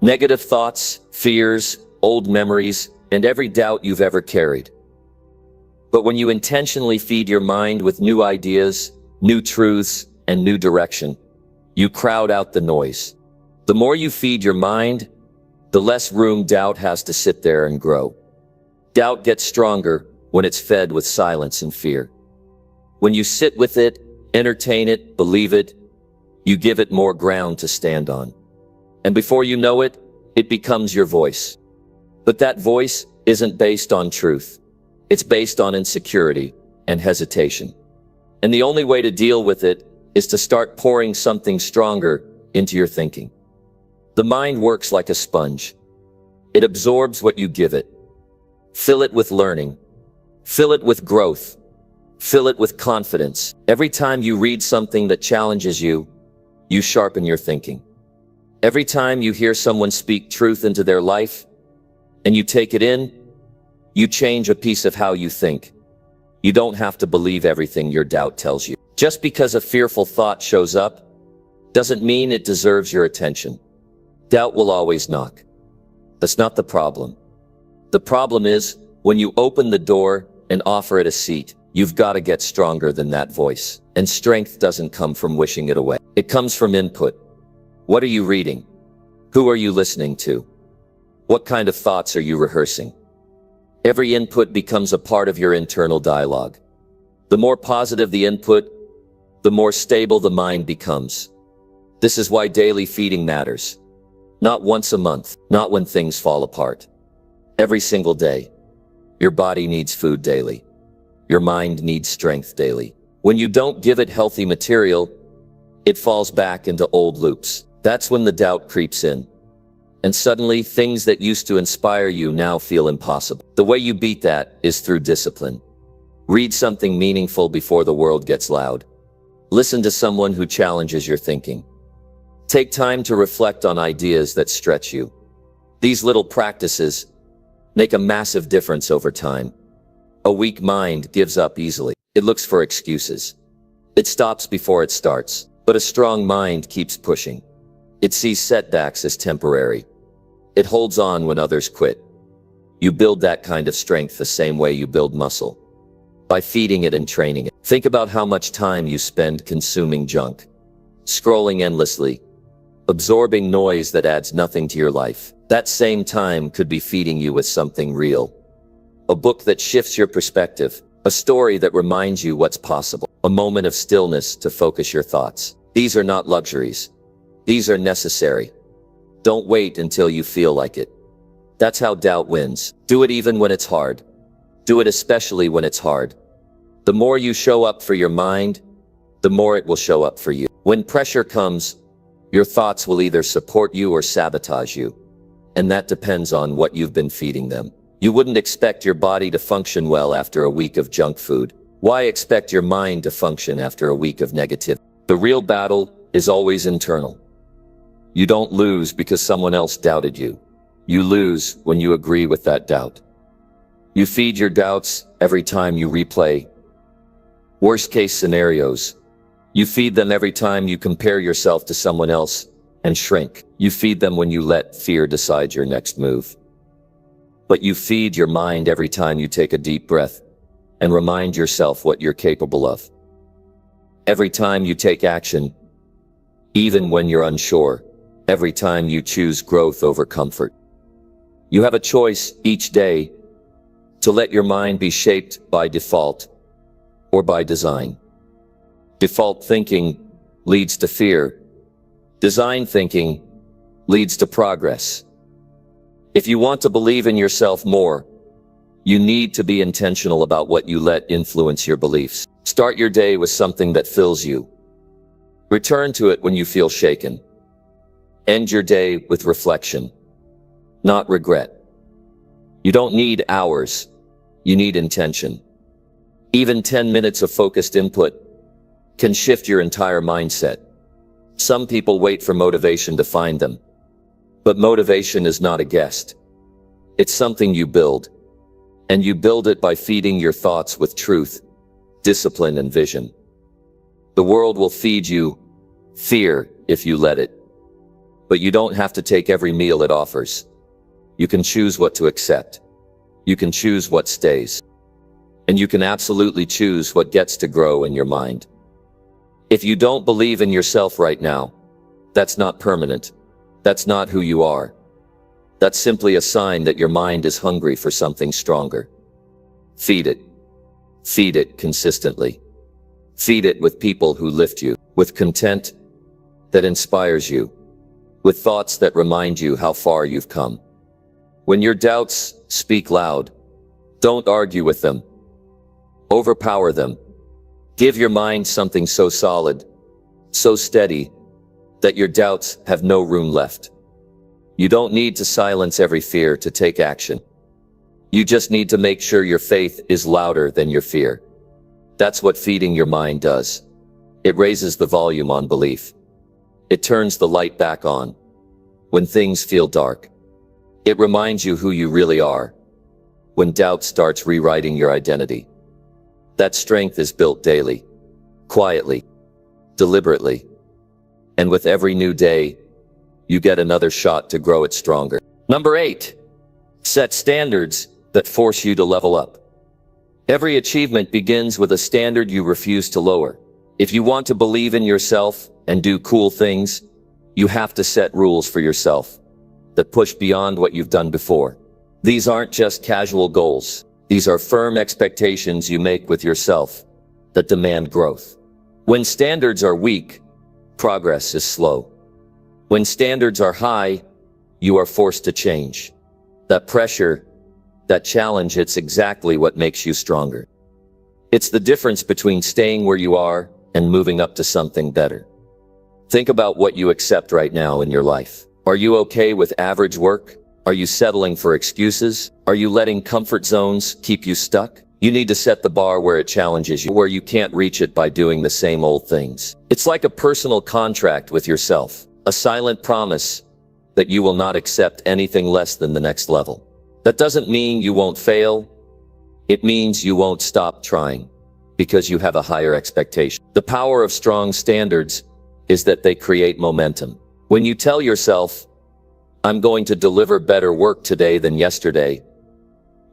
Negative thoughts, fears, old memories, and every doubt you've ever carried. But when you intentionally feed your mind with new ideas, new truths, and new direction, you crowd out the noise. The more you feed your mind, the less room doubt has to sit there and grow. Doubt gets stronger when it's fed with silence and fear. When you sit with it, entertain it, believe it, you give it more ground to stand on. And before you know it, it becomes your voice. But that voice isn't based on truth. It's based on insecurity and hesitation. And the only way to deal with it is to start pouring something stronger into your thinking. The mind works like a sponge. It absorbs what you give it. Fill it with learning. Fill it with growth. Fill it with confidence. Every time you read something that challenges you, you sharpen your thinking. Every time you hear someone speak truth into their life, and you take it in, you change a piece of how you think. You don't have to believe everything your doubt tells you. Just because a fearful thought shows up, doesn't mean it deserves your attention. Doubt will always knock. That's not the problem. The problem is, when you open the door and offer it a seat, you've got to get stronger than that voice. And strength doesn't come from wishing it away. It comes from input. What are you reading? Who are you listening to? What kind of thoughts are you rehearsing? Every input becomes a part of your internal dialogue. The more positive the input, the more stable the mind becomes. This is why daily feeding matters. Not once a month, not when things fall apart. Every single day. Your body needs food daily. Your mind needs strength daily. When you don't give it healthy material, it falls back into old loops. That's when the doubt creeps in. And suddenly, things that used to inspire you now feel impossible. The way you beat that is through discipline. Read something meaningful before the world gets loud. Listen to someone who challenges your thinking. Take time to reflect on ideas that stretch you. These little practices make a massive difference over time. A weak mind gives up easily. It looks for excuses. It stops before it starts. But a strong mind keeps pushing. It sees setbacks as temporary. It holds on when others quit. You build that kind of strength the same way you build muscle. By feeding it and training it. Think about how much time you spend consuming junk. Scrolling endlessly. Absorbing noise that adds nothing to your life. That same time could be feeding you with something real. A book that shifts your perspective. A story that reminds you what's possible. A moment of stillness to focus your thoughts. These are not luxuries. These are necessary. Don't wait until you feel like it. That's how doubt wins. Do it even when it's hard. Do it especially when it's hard. The more you show up for your mind, the more it will show up for you. When pressure comes, your thoughts will either support you or sabotage you. And that depends on what you've been feeding them. You wouldn't expect your body to function well after a week of junk food. Why expect your mind to function after a week of negativity? The real battle is always internal. You don't lose because someone else doubted you. You lose when you agree with that doubt. You feed your doubts every time you replay worst-case scenarios. You feed them every time you compare yourself to someone else and shrink. You feed them when you let fear decide your next move. But you feed your mind every time you take a deep breath and remind yourself what you're capable of. Every time you take action, even when you're unsure. Every time you choose growth over comfort. You have a choice each day to let your mind be shaped by default or by design. Default thinking leads to fear. Design thinking leads to progress. If you want to believe in yourself more, you need to be intentional about what you let influence your beliefs. Start your day with something that fills you. Return to it when you feel shaken. End your day with reflection, not regret. You don't need hours, you need intention. Even 10 minutes of focused input can shift your entire mindset. Some people wait for motivation to find them. But motivation is not a guest. It's something you build. And you build it by feeding your thoughts with truth, discipline, and vision. The world will feed you fear if you let it. But you don't have to take every meal it offers. You can choose what to accept. You can choose what stays. And you can absolutely choose what gets to grow in your mind. If you don't believe in yourself right now, that's not permanent. That's not who you are. That's simply a sign that your mind is hungry for something stronger. Feed it. Feed it consistently. Feed it with people who lift you, with content that inspires you, with thoughts that remind you how far you've come. When your doubts speak loud, Don't argue with them. Overpower them. Give your mind something so solid, so steady, that your doubts have no room left. You don't need to silence every fear to take action. You just need to make sure your faith is louder than your fear. That's what feeding your mind does. It raises the volume on belief. It turns the light back on when things feel dark. It reminds you who you really are when doubt starts rewriting your identity. That strength is built daily, quietly, deliberately. And with every new day, you get another shot to grow it stronger. Number 8, set standards that force you to level up. Every achievement begins with a standard you refuse to lower. If you want to believe in yourself and do cool things, you have to set rules for yourself that push beyond what you've done before. These aren't just casual goals. These are firm expectations you make with yourself that demand growth. When standards are weak, progress is slow. When standards are high, you are forced to change. That pressure, that challenge, it's exactly what makes you stronger. It's the difference between staying where you are and moving up to something better. Think about what you accept right now in your life. Are you okay with average work? Are you settling for excuses? Are you letting comfort zones keep you stuck? You need to set the bar where it challenges you, where you can't reach it by doing the same old things. It's like a personal contract with yourself, a silent promise that you will not accept anything less than the next level. That doesn't mean you won't fail. It means you won't stop trying because you have a higher expectation. The power of strong standards is that they create momentum. When you tell yourself, I'm going to deliver better work today than yesterday,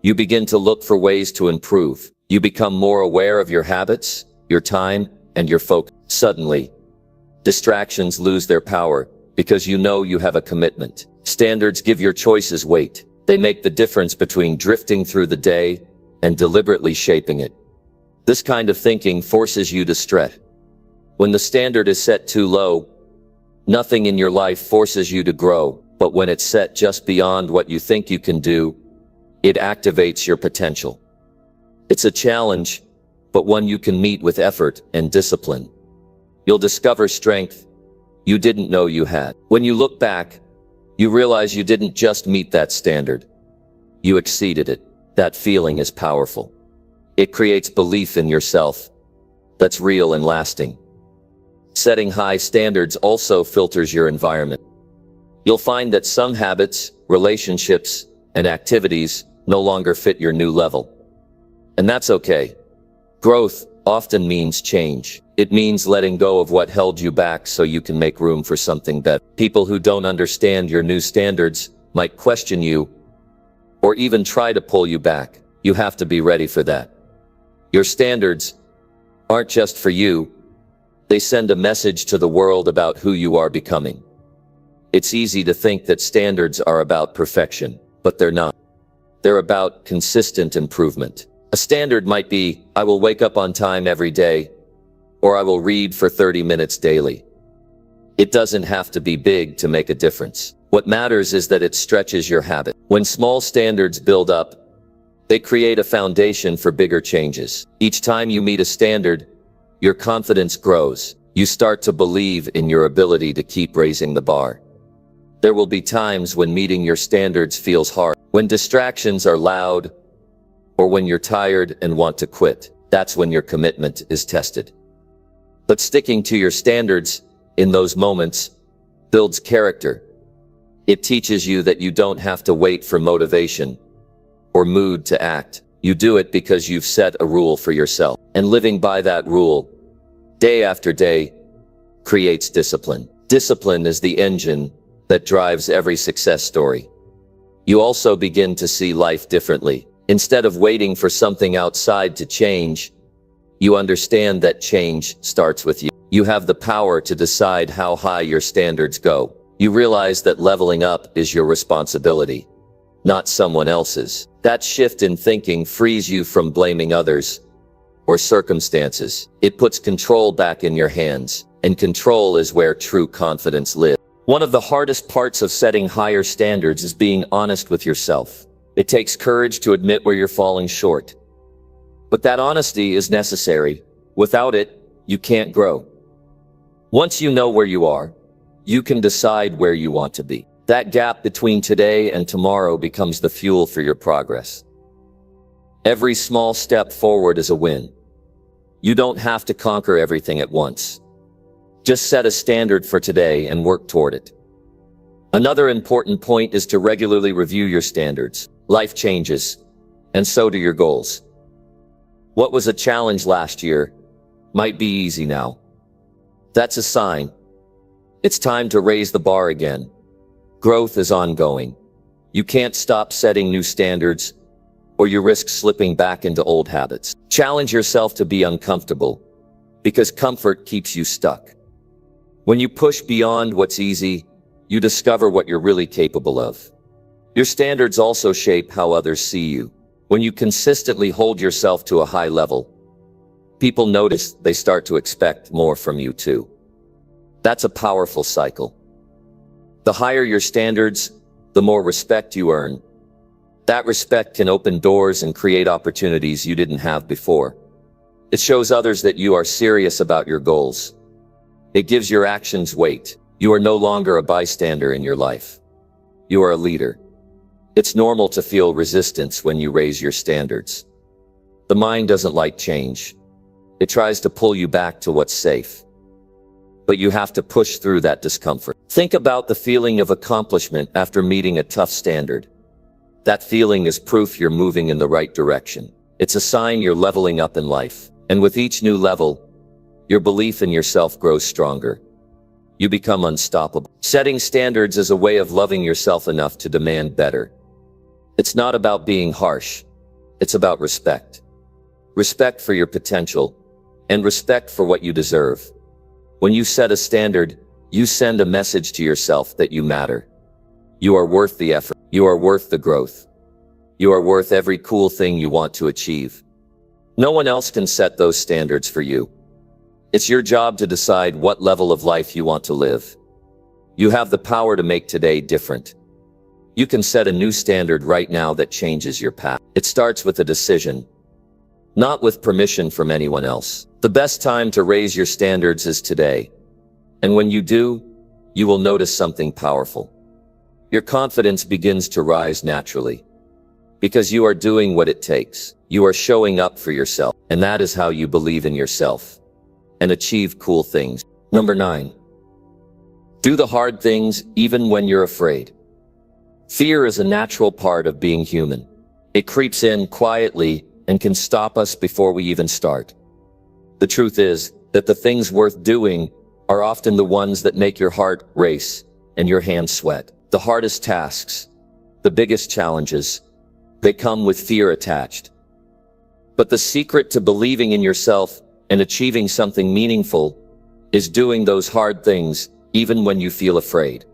you begin to look for ways to improve. You become more aware of your habits, your time, and your focus. Suddenly, distractions lose their power because you know you have a commitment. Standards give your choices weight. They make the difference between drifting through the day and deliberately shaping it. This kind of thinking forces you to stretch. When the standard is set too low, nothing in your life forces you to grow. But when it's set just beyond what you think you can do, it activates your potential. It's a challenge, but one you can meet with effort and discipline. You'll discover strength you didn't know you had. When you look back, you realize you didn't just meet that standard. You exceeded it. That feeling is powerful. It creates belief in yourself that's real and lasting. Setting high standards also filters your environment. You'll find that some habits, relationships, and activities no longer fit your new level. And that's okay. Growth often means change. It means letting go of what held you back so you can make room for something better. People who don't understand your new standards might question you or even try to pull you back. You have to be ready for that. Your standards aren't just for you. They send a message to the world about who you are becoming. It's easy to think that standards are about perfection, but they're not. They're about consistent improvement. A standard might be, I will wake up on time every day, or I will read for 30 minutes daily. It doesn't have to be big to make a difference. What matters is that it stretches your habit. When small standards build up, they create a foundation for bigger changes. Each time you meet a standard, your confidence grows. You start to believe in your ability to keep raising the bar. There will be times when meeting your standards feels hard, when distractions are loud, or when you're tired and want to quit. That's when your commitment is tested. But sticking to your standards in those moments builds character. It teaches you that you don't have to wait for motivation or mood to act. You do it because you've set a rule for yourself. And living by that rule, day after day, creates discipline. Discipline is the engine that drives every success story. You also begin to see life differently. Instead of waiting for something outside to change, you understand that change starts with you. You have the power to decide how high your standards go. You realize that leveling up is your responsibility, not someone else's. That shift in thinking frees you from blaming others or circumstances. It puts control back in your hands, and control is where true confidence lives. One of the hardest parts of setting higher standards is being honest with yourself. It takes courage to admit where you're falling short. But that honesty is necessary. Without it, you can't grow. Once you know where you are, you can decide where you want to be. That gap between today and tomorrow becomes the fuel for your progress. Every small step forward is a win. You don't have to conquer everything at once. Just set a standard for today and work toward it. Another important point is to regularly review your standards. Life changes, and so do your goals. What was a challenge last year might be easy now. That's a sign. It's time to raise the bar again. Growth is ongoing. You can't stop setting new standards, or you risk slipping back into old habits. Challenge yourself to be uncomfortable, because comfort keeps you stuck. When you push beyond what's easy, you discover what you're really capable of. Your standards also shape how others see you. When you consistently hold yourself to a high level, people notice, they start to expect more from you too. That's a powerful cycle. The higher your standards, the more respect you earn. That respect can open doors and create opportunities you didn't have before. It shows others that you are serious about your goals. It gives your actions weight. You are no longer a bystander in your life. You are a leader. It's normal to feel resistance when you raise your standards. The mind doesn't like change. It tries to pull you back to what's safe. But you have to push through that discomfort. Think about the feeling of accomplishment after meeting a tough standard. That feeling is proof you're moving in the right direction. It's a sign you're leveling up in life. And with each new level, your belief in yourself grows stronger. You become unstoppable. Setting standards is a way of loving yourself enough to demand better. It's not about being harsh. It's about respect. Respect for your potential, and respect for what you deserve. When you set a standard, you send a message to yourself that you matter. You are worth the effort. You are worth the growth. You are worth every cool thing you want to achieve. No one else can set those standards for you. It's your job to decide what level of life you want to live. You have the power to make today different. You can set a new standard right now that changes your path. It starts with a decision, not with permission from anyone else. The best time to raise your standards is today. And when you do, you will notice something powerful. Your confidence begins to rise naturally. Because you are doing what it takes. You are showing up for yourself. And that is how you believe in yourself and achieve cool things. Number 9. Do the hard things even when you're afraid. Fear is a natural part of being human. It creeps in quietly and can stop us before we even start. The truth is that the things worth doing are often the ones that make your heart race and your hands sweat. The hardest tasks, the biggest challenges, they come with fear attached. But the secret to believing in yourself and achieving something meaningful is doing those hard things even when you feel afraid.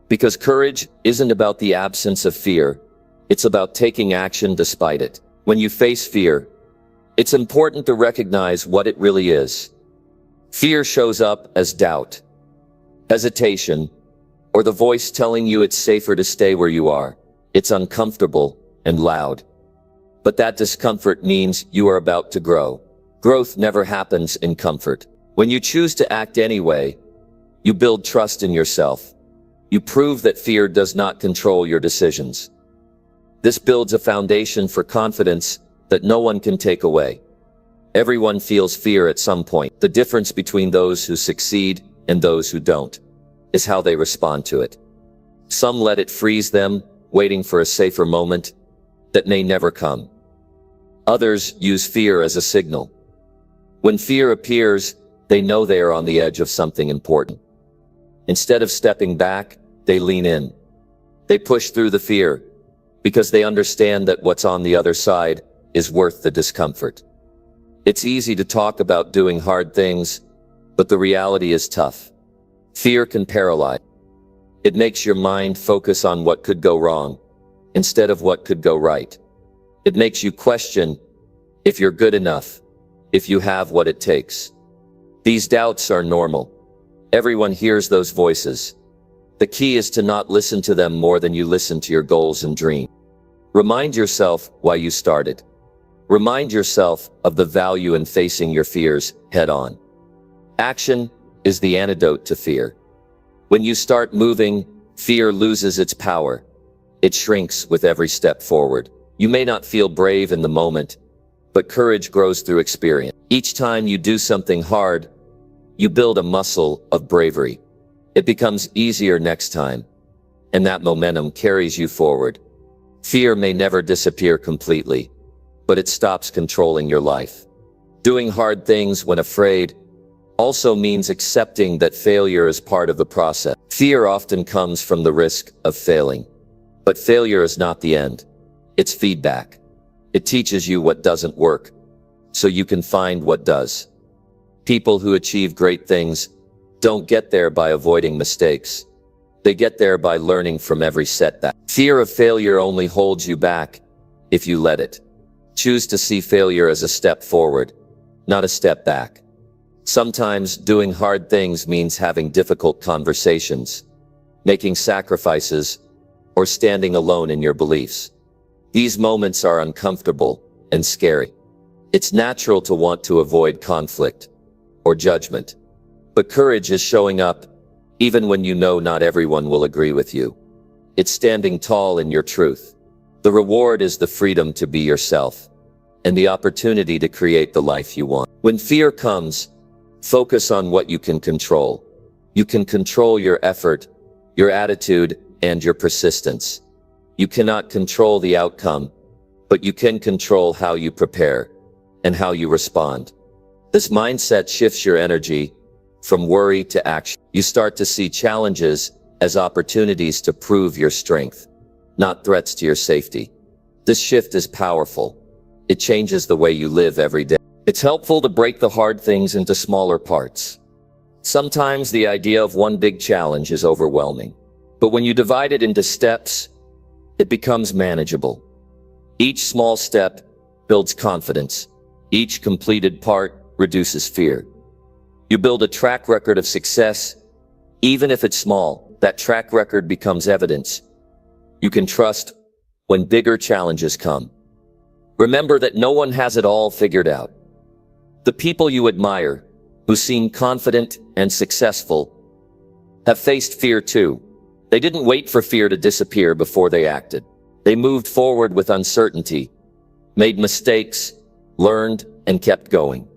Because courage isn't about the absence of fear, it's about taking action despite it. When you face fear, it's important to recognize what it really is. Fear shows up as doubt, hesitation, or the voice telling you it's safer to stay where you are. It's uncomfortable and loud. But that discomfort means you are about to grow. Growth never happens in comfort. When you choose to act anyway, you build trust in yourself. You prove that fear does not control your decisions. This builds a foundation for confidence that no one can take away. Everyone feels fear at some point. The difference between those who succeed and those who don't is how they respond to it. Some let it freeze them, waiting for a safer moment that may never come. Others use fear as a signal. When fear appears, they know they are on the edge of something important. Instead of stepping back, they lean in. They push through the fear because they understand that what's on the other side is worth the discomfort. It's easy to talk about doing hard things, but the reality is tough. Fear can paralyze. It makes your mind focus on what could go wrong instead of what could go right. It makes you question if you're good enough, if you have what it takes. These doubts are normal. Everyone hears those voices. The key is to not listen to them more than you listen to your goals and dreams. Remind yourself why you started. Remind yourself of the value in facing your fears head on. Action is the antidote to fear. When you start moving, fear loses its power. It shrinks with every step forward. You may not feel brave in the moment, but courage grows through experience. Each time you do something hard, you build a muscle of bravery. It becomes easier next time, and that momentum carries you forward. Fear may never disappear completely, but it stops controlling your life. Doing hard things when afraid also means accepting that failure is part of the process. Fear often comes from the risk of failing, but failure is not the end. It's feedback. It teaches you what doesn't work, so you can find what does. People who achieve great things don't get there by avoiding mistakes. They get there by learning from every setback. Fear of failure only holds you back if you let it. Choose to see failure as a step forward, not a step back. Sometimes doing hard things means having difficult conversations, making sacrifices, or standing alone in your beliefs. These moments are uncomfortable and scary. It's natural to want to avoid conflict or judgment, but courage is showing up even when you know not everyone will agree with you. It's standing tall in your truth. The reward is the freedom to be yourself and the opportunity to create the life you want. When fear comes, focus on what you can control. You can control your effort, your attitude, and your persistence. You cannot control the outcome, but you can control how you prepare and how you respond. This mindset shifts your energy from worry to action. You start to see challenges as opportunities to prove your strength, not threats to your safety. This shift is powerful. It changes the way you live every day. It's helpful to break the hard things into smaller parts. Sometimes the idea of one big challenge is overwhelming, but when you divide it into steps, it becomes manageable. Each small step builds confidence. Each completed part reduces fear. You build a track record of success, even if it's small. That track record becomes evidence you can trust when bigger challenges come. Remember that no one has it all figured out. The people you admire, who seem confident and successful, have faced fear too. They didn't wait for fear to disappear before they acted. They moved forward with uncertainty, made mistakes, learned, and kept going.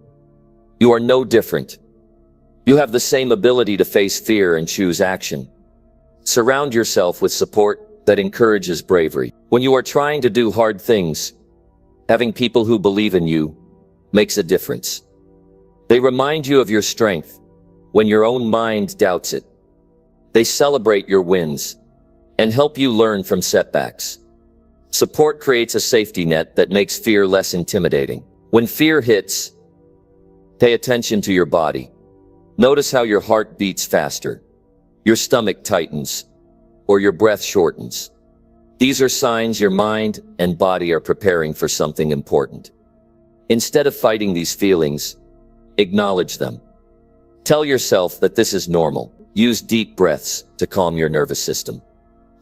You are no different. You have the same ability to face fear and choose action. Surround yourself with support that encourages bravery. When you are trying to do hard things, having people who believe in you makes a difference. They remind you of your strength when your own mind doubts it. They celebrate your wins and help you learn from setbacks. Support creates a safety net that makes fear less intimidating. When fear hits, pay attention to your body. Notice how your heart beats faster, your stomach tightens, or your breath shortens. These are signs your mind and body are preparing for something important. Instead of fighting these feelings, acknowledge them. Tell yourself that this is normal. Use deep breaths to calm your nervous system.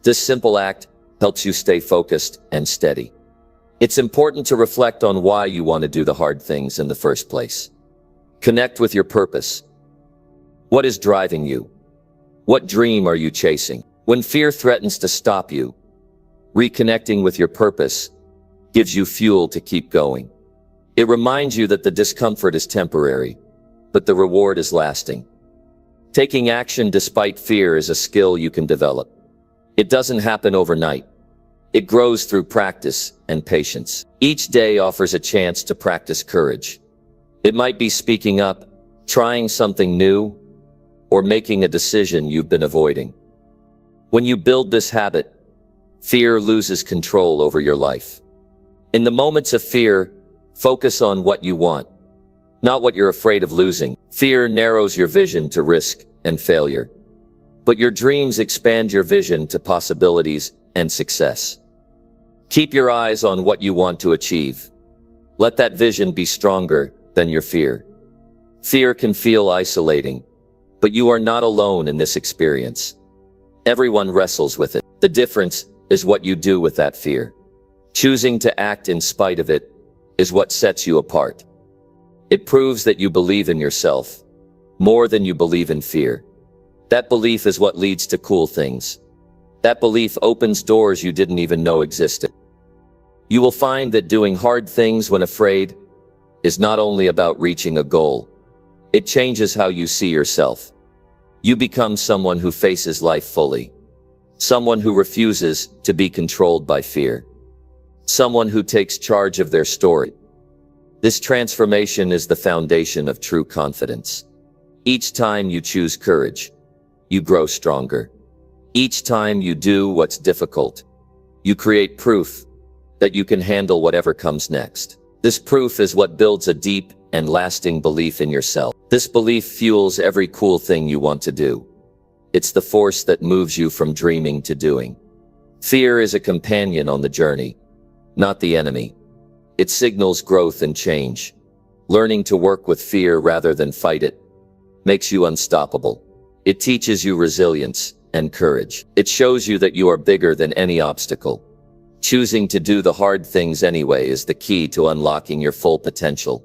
This simple act helps you stay focused and steady. It's important to reflect on why you want to do the hard things in the first place. Connect with your purpose. What is driving you? What dream are you chasing? When fear threatens to stop you, reconnecting with your purpose gives you fuel to keep going. It reminds you that the discomfort is temporary, but the reward is lasting. Taking action despite fear is a skill you can develop. It doesn't happen overnight. It grows through practice and patience. Each day offers a chance to practice courage. It might be speaking up, trying something new, or making a decision you've been avoiding. When you build this habit, fear loses control over your life. In the moments of fear, focus on what you want, not what you're afraid of losing. Fear narrows your vision to risk and failure, but your dreams expand your vision to possibilities and success. Keep your eyes on what you want to achieve. Let that vision be stronger than your fear. Fear can feel isolating, but you are not alone in this experience. Everyone wrestles with it. The difference is what you do with that fear. Choosing to act in spite of it is what sets you apart. It proves that you believe in yourself more than you believe in fear. That belief is what leads to cool things. That belief opens doors you didn't even know existed. You will find that doing hard things when afraid is not only about reaching a goal. It changes how you see yourself. You become someone who faces life fully. Someone who refuses to be controlled by fear. Someone who takes charge of their story. This transformation is the foundation of true confidence. Each time you choose courage, you grow stronger. Each time you do what's difficult, you create proof that you can handle whatever comes next. This proof is what builds a deep and lasting belief in yourself. This belief fuels every cool thing you want to do. It's the force that moves you from dreaming to doing. Fear is a companion on the journey, not the enemy. It signals growth and change. Learning to work with fear rather than fight it makes you unstoppable. It teaches you resilience and courage. It shows you that you are bigger than any obstacle. Choosing to do the hard things anyway is the key to unlocking your full potential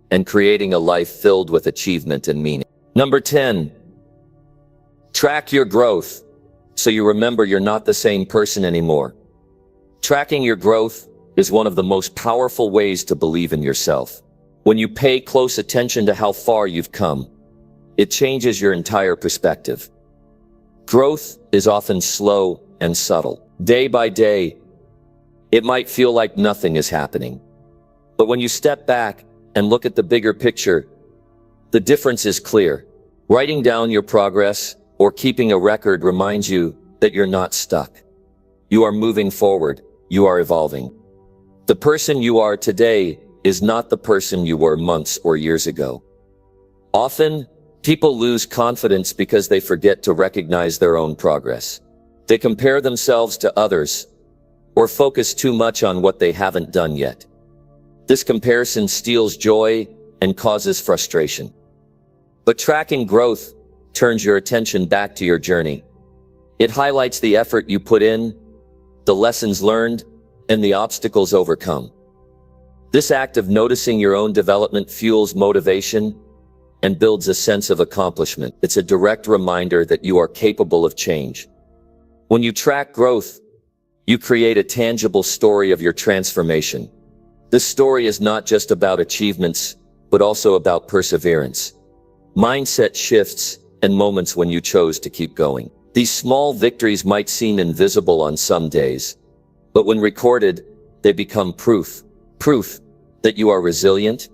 and creating a life filled with achievement and meaning. Number 10, track your growth so you remember you're not the same person anymore. Tracking your growth is one of the most powerful ways to believe in yourself. When you pay close attention to how far you've come, it changes your entire perspective. Growth is often slow and subtle. Day by day, it might feel like nothing is happening. But when you step back and look at the bigger picture, the difference is clear. Writing down your progress or keeping a record reminds you that you're not stuck. You are moving forward. You are evolving. The person you are today is not the person you were months or years ago. Often, people lose confidence because they forget to recognize their own progress. They compare themselves to others or focus too much on what they haven't done yet. This comparison steals joy and causes frustration. But tracking growth turns your attention back to your journey. It highlights the effort you put in, the lessons learned, and the obstacles overcome. This act of noticing your own development fuels motivation and builds a sense of accomplishment. It's a direct reminder that you are capable of change. When you track growth, you create a tangible story of your transformation. This story is not just about achievements, but also about perseverance, mindset shifts, and moments when you chose to keep going. These small victories might seem invisible on some days, but when recorded, they become proof that you are resilient,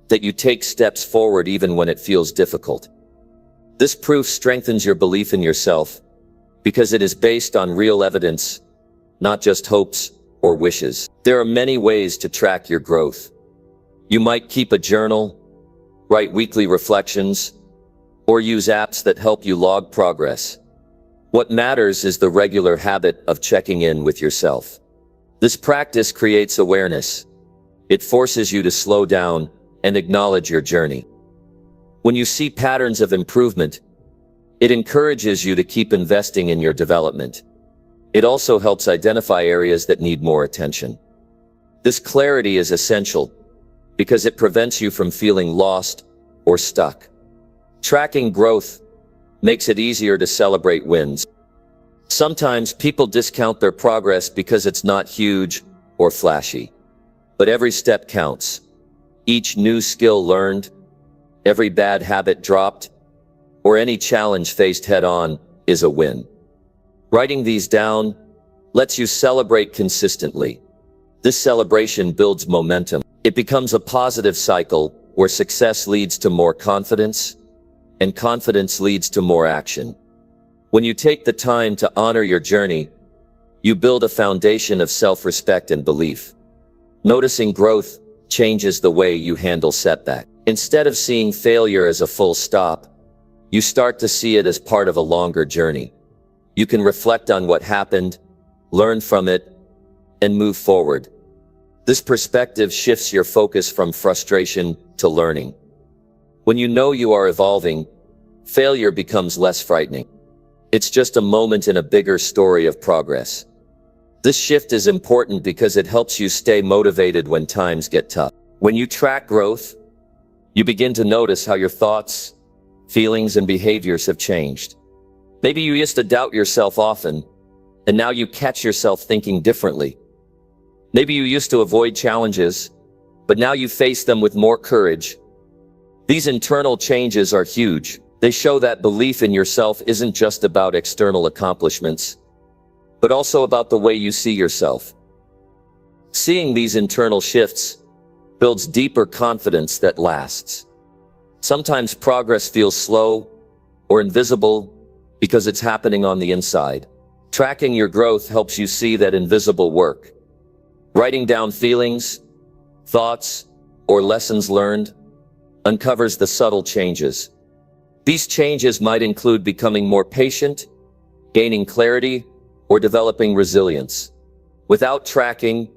that you take steps forward even when it feels difficult. This proof strengthens your belief in yourself because it is based on real evidence, not just hopes or wishes. There are many ways to track your growth. You might keep a journal, write weekly reflections, or use apps that help you log progress. What matters is the regular habit of checking in with yourself. This practice creates awareness. It forces you to slow down and acknowledge your journey. When you see patterns of improvement, it encourages you to keep investing in your development. It also helps identify areas that need more attention. This clarity is essential because it prevents you from feeling lost or stuck. Tracking growth makes it easier to celebrate wins. Sometimes people discount their progress because it's not huge or flashy. But every step counts. Each new skill learned, every bad habit dropped, or any challenge faced head-on is a win. Writing these down lets you celebrate consistently. This celebration builds momentum. It becomes a positive cycle where success leads to more confidence, and confidence leads to more action. When you take the time to honor your journey, you build a foundation of self-respect and belief. Noticing growth changes the way you handle setback. Instead of seeing failure as a full stop, you start to see it as part of a longer journey. You can reflect on what happened, learn from it, and move forward. This perspective shifts your focus from frustration to learning. When you know you are evolving, failure becomes less frightening. It's just a moment in a bigger story of progress. This shift is important because it helps you stay motivated when times get tough. When you track growth, you begin to notice how your thoughts, feelings, and behaviors have changed. Maybe you used to doubt yourself often, and now you catch yourself thinking differently. Maybe you used to avoid challenges, but now you face them with more courage. These internal changes are huge. They show that belief in yourself isn't just about external accomplishments, but also about the way you see yourself. Seeing these internal shifts builds deeper confidence that lasts. Sometimes progress feels slow or invisible because it's happening on the inside. Tracking your growth helps you see that invisible work. Writing down feelings, thoughts, or lessons learned uncovers the subtle changes. These changes might include becoming more patient, gaining clarity, or developing resilience. Without tracking,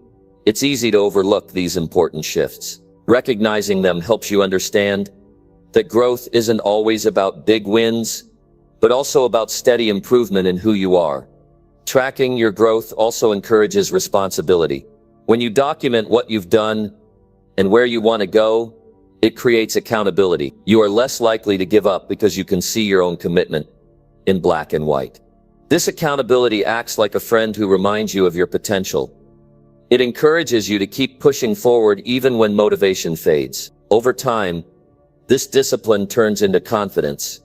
it's easy to overlook these important shifts. Recognizing them helps you understand that growth isn't always about big wins, but also about steady improvement in who you are. Tracking your growth also encourages responsibility. When you document what you've done and where you want to go, it creates accountability. You are less likely to give up because you can see your own commitment in black and white. This accountability acts like a friend who reminds you of your potential. It encourages you to keep pushing forward even when motivation fades. Over time, this discipline turns into confidence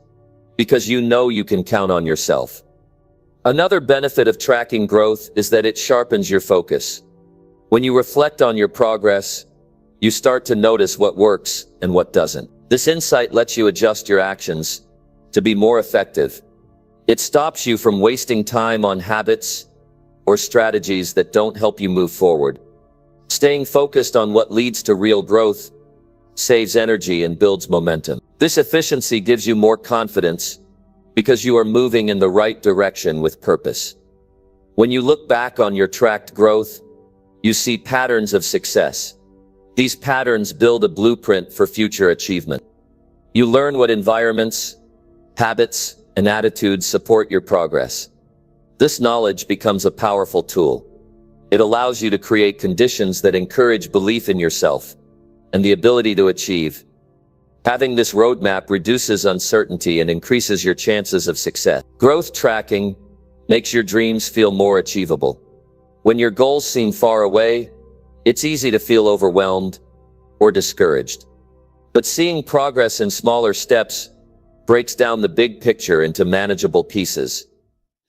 because you know you can count on yourself. Another benefit of tracking growth is that it sharpens your focus. When you reflect on your progress, you start to notice what works and what doesn't. This insight lets you adjust your actions to be more effective. It stops you from wasting time on habits or strategies that don't help you move forward. Staying focused on what leads to real growth saves energy and builds momentum. This efficiency gives you more confidence because you are moving in the right direction with purpose. When you look back on your tracked growth, you see patterns of success. These patterns build a blueprint for future achievement. You learn what environments, habits, and attitudes support your progress. This knowledge becomes a powerful tool. It allows you to create conditions that encourage belief in yourself and the ability to achieve. Having this roadmap reduces uncertainty and increases your chances of success. Growth tracking makes your dreams feel more achievable. When your goals seem far away, it's easy to feel overwhelmed or discouraged. But seeing progress in smaller steps breaks down the big picture into manageable pieces.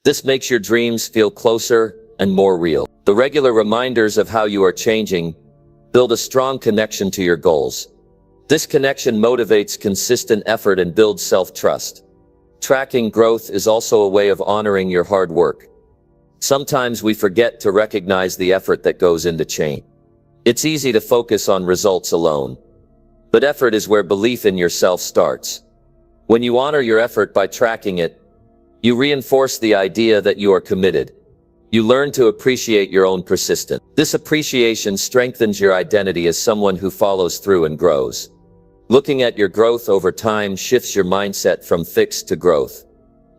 This makes your dreams feel closer and more real. The regular reminders of how you are changing build a strong connection to your goals. This connection motivates consistent effort and builds self-trust. Tracking growth is also a way of honoring your hard work. Sometimes we forget to recognize the effort that goes into change. It's easy to focus on results alone, but effort is where belief in yourself starts. When you honor your effort by tracking it, you reinforce the idea that you are committed. You learn to appreciate your own persistence. This appreciation strengthens your identity as someone who follows through and grows. Looking at your growth over time shifts your mindset from fixed to growth.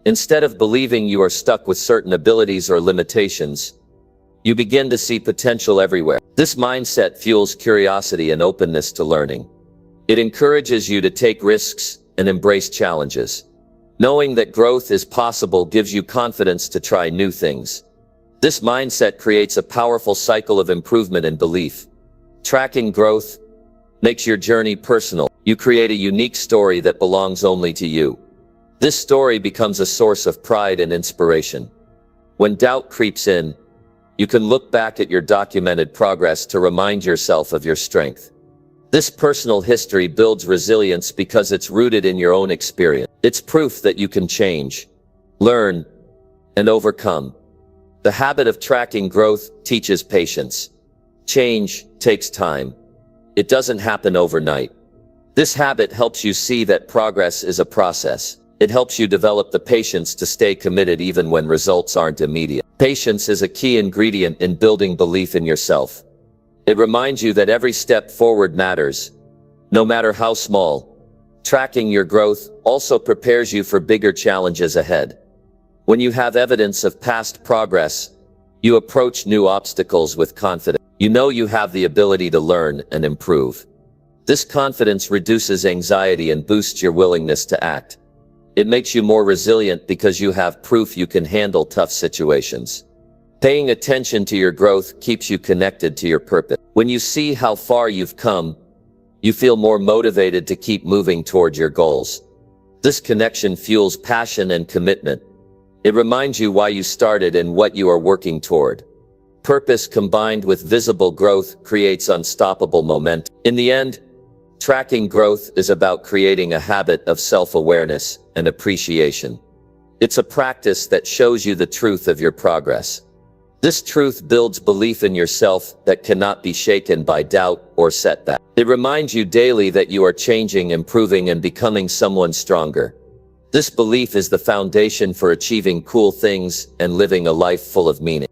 Instead of believing you are stuck with certain abilities or limitations, you begin to see potential everywhere. This mindset fuels curiosity and openness to learning. It encourages you to take risks and embrace challenges. Knowing that growth is possible gives you confidence to try new things. This mindset creates a powerful cycle of improvement and belief. Tracking growth makes your journey personal. You create a unique story that belongs only to you. This story becomes a source of pride and inspiration. When doubt creeps in, you can look back at your documented progress to remind yourself of your strength. This personal history builds resilience because it's rooted in your own experience. It's proof that you can change, learn, and overcome. The habit of tracking growth teaches patience. Change takes time. It doesn't happen overnight. This habit helps you see that progress is a process. It helps you develop the patience to stay committed even when results aren't immediate. Patience is a key ingredient in building belief in yourself. It reminds you that every step forward matters, no matter how small. Tracking your growth also prepares you for bigger challenges ahead. When you have evidence of past progress, You approach new obstacles with confidence. You know you have the ability to learn and improve. This confidence reduces anxiety and boosts your willingness to act. It makes you more resilient because you have proof you can handle tough situations. Paying attention to your growth keeps you connected to your purpose. When you see how far you've come, you feel more motivated to keep moving toward your goals. This connection fuels passion and commitment. It reminds you why you started and what you are working toward. Purpose combined with visible growth creates unstoppable momentum. In the end, tracking growth is about creating a habit of self-awareness and appreciation. It's a practice that shows you the truth of your progress. This truth builds belief in yourself that cannot be shaken by doubt or setback. It reminds you daily that you are changing, improving, and becoming someone stronger. This belief is the foundation for achieving cool things and living a life full of meaning.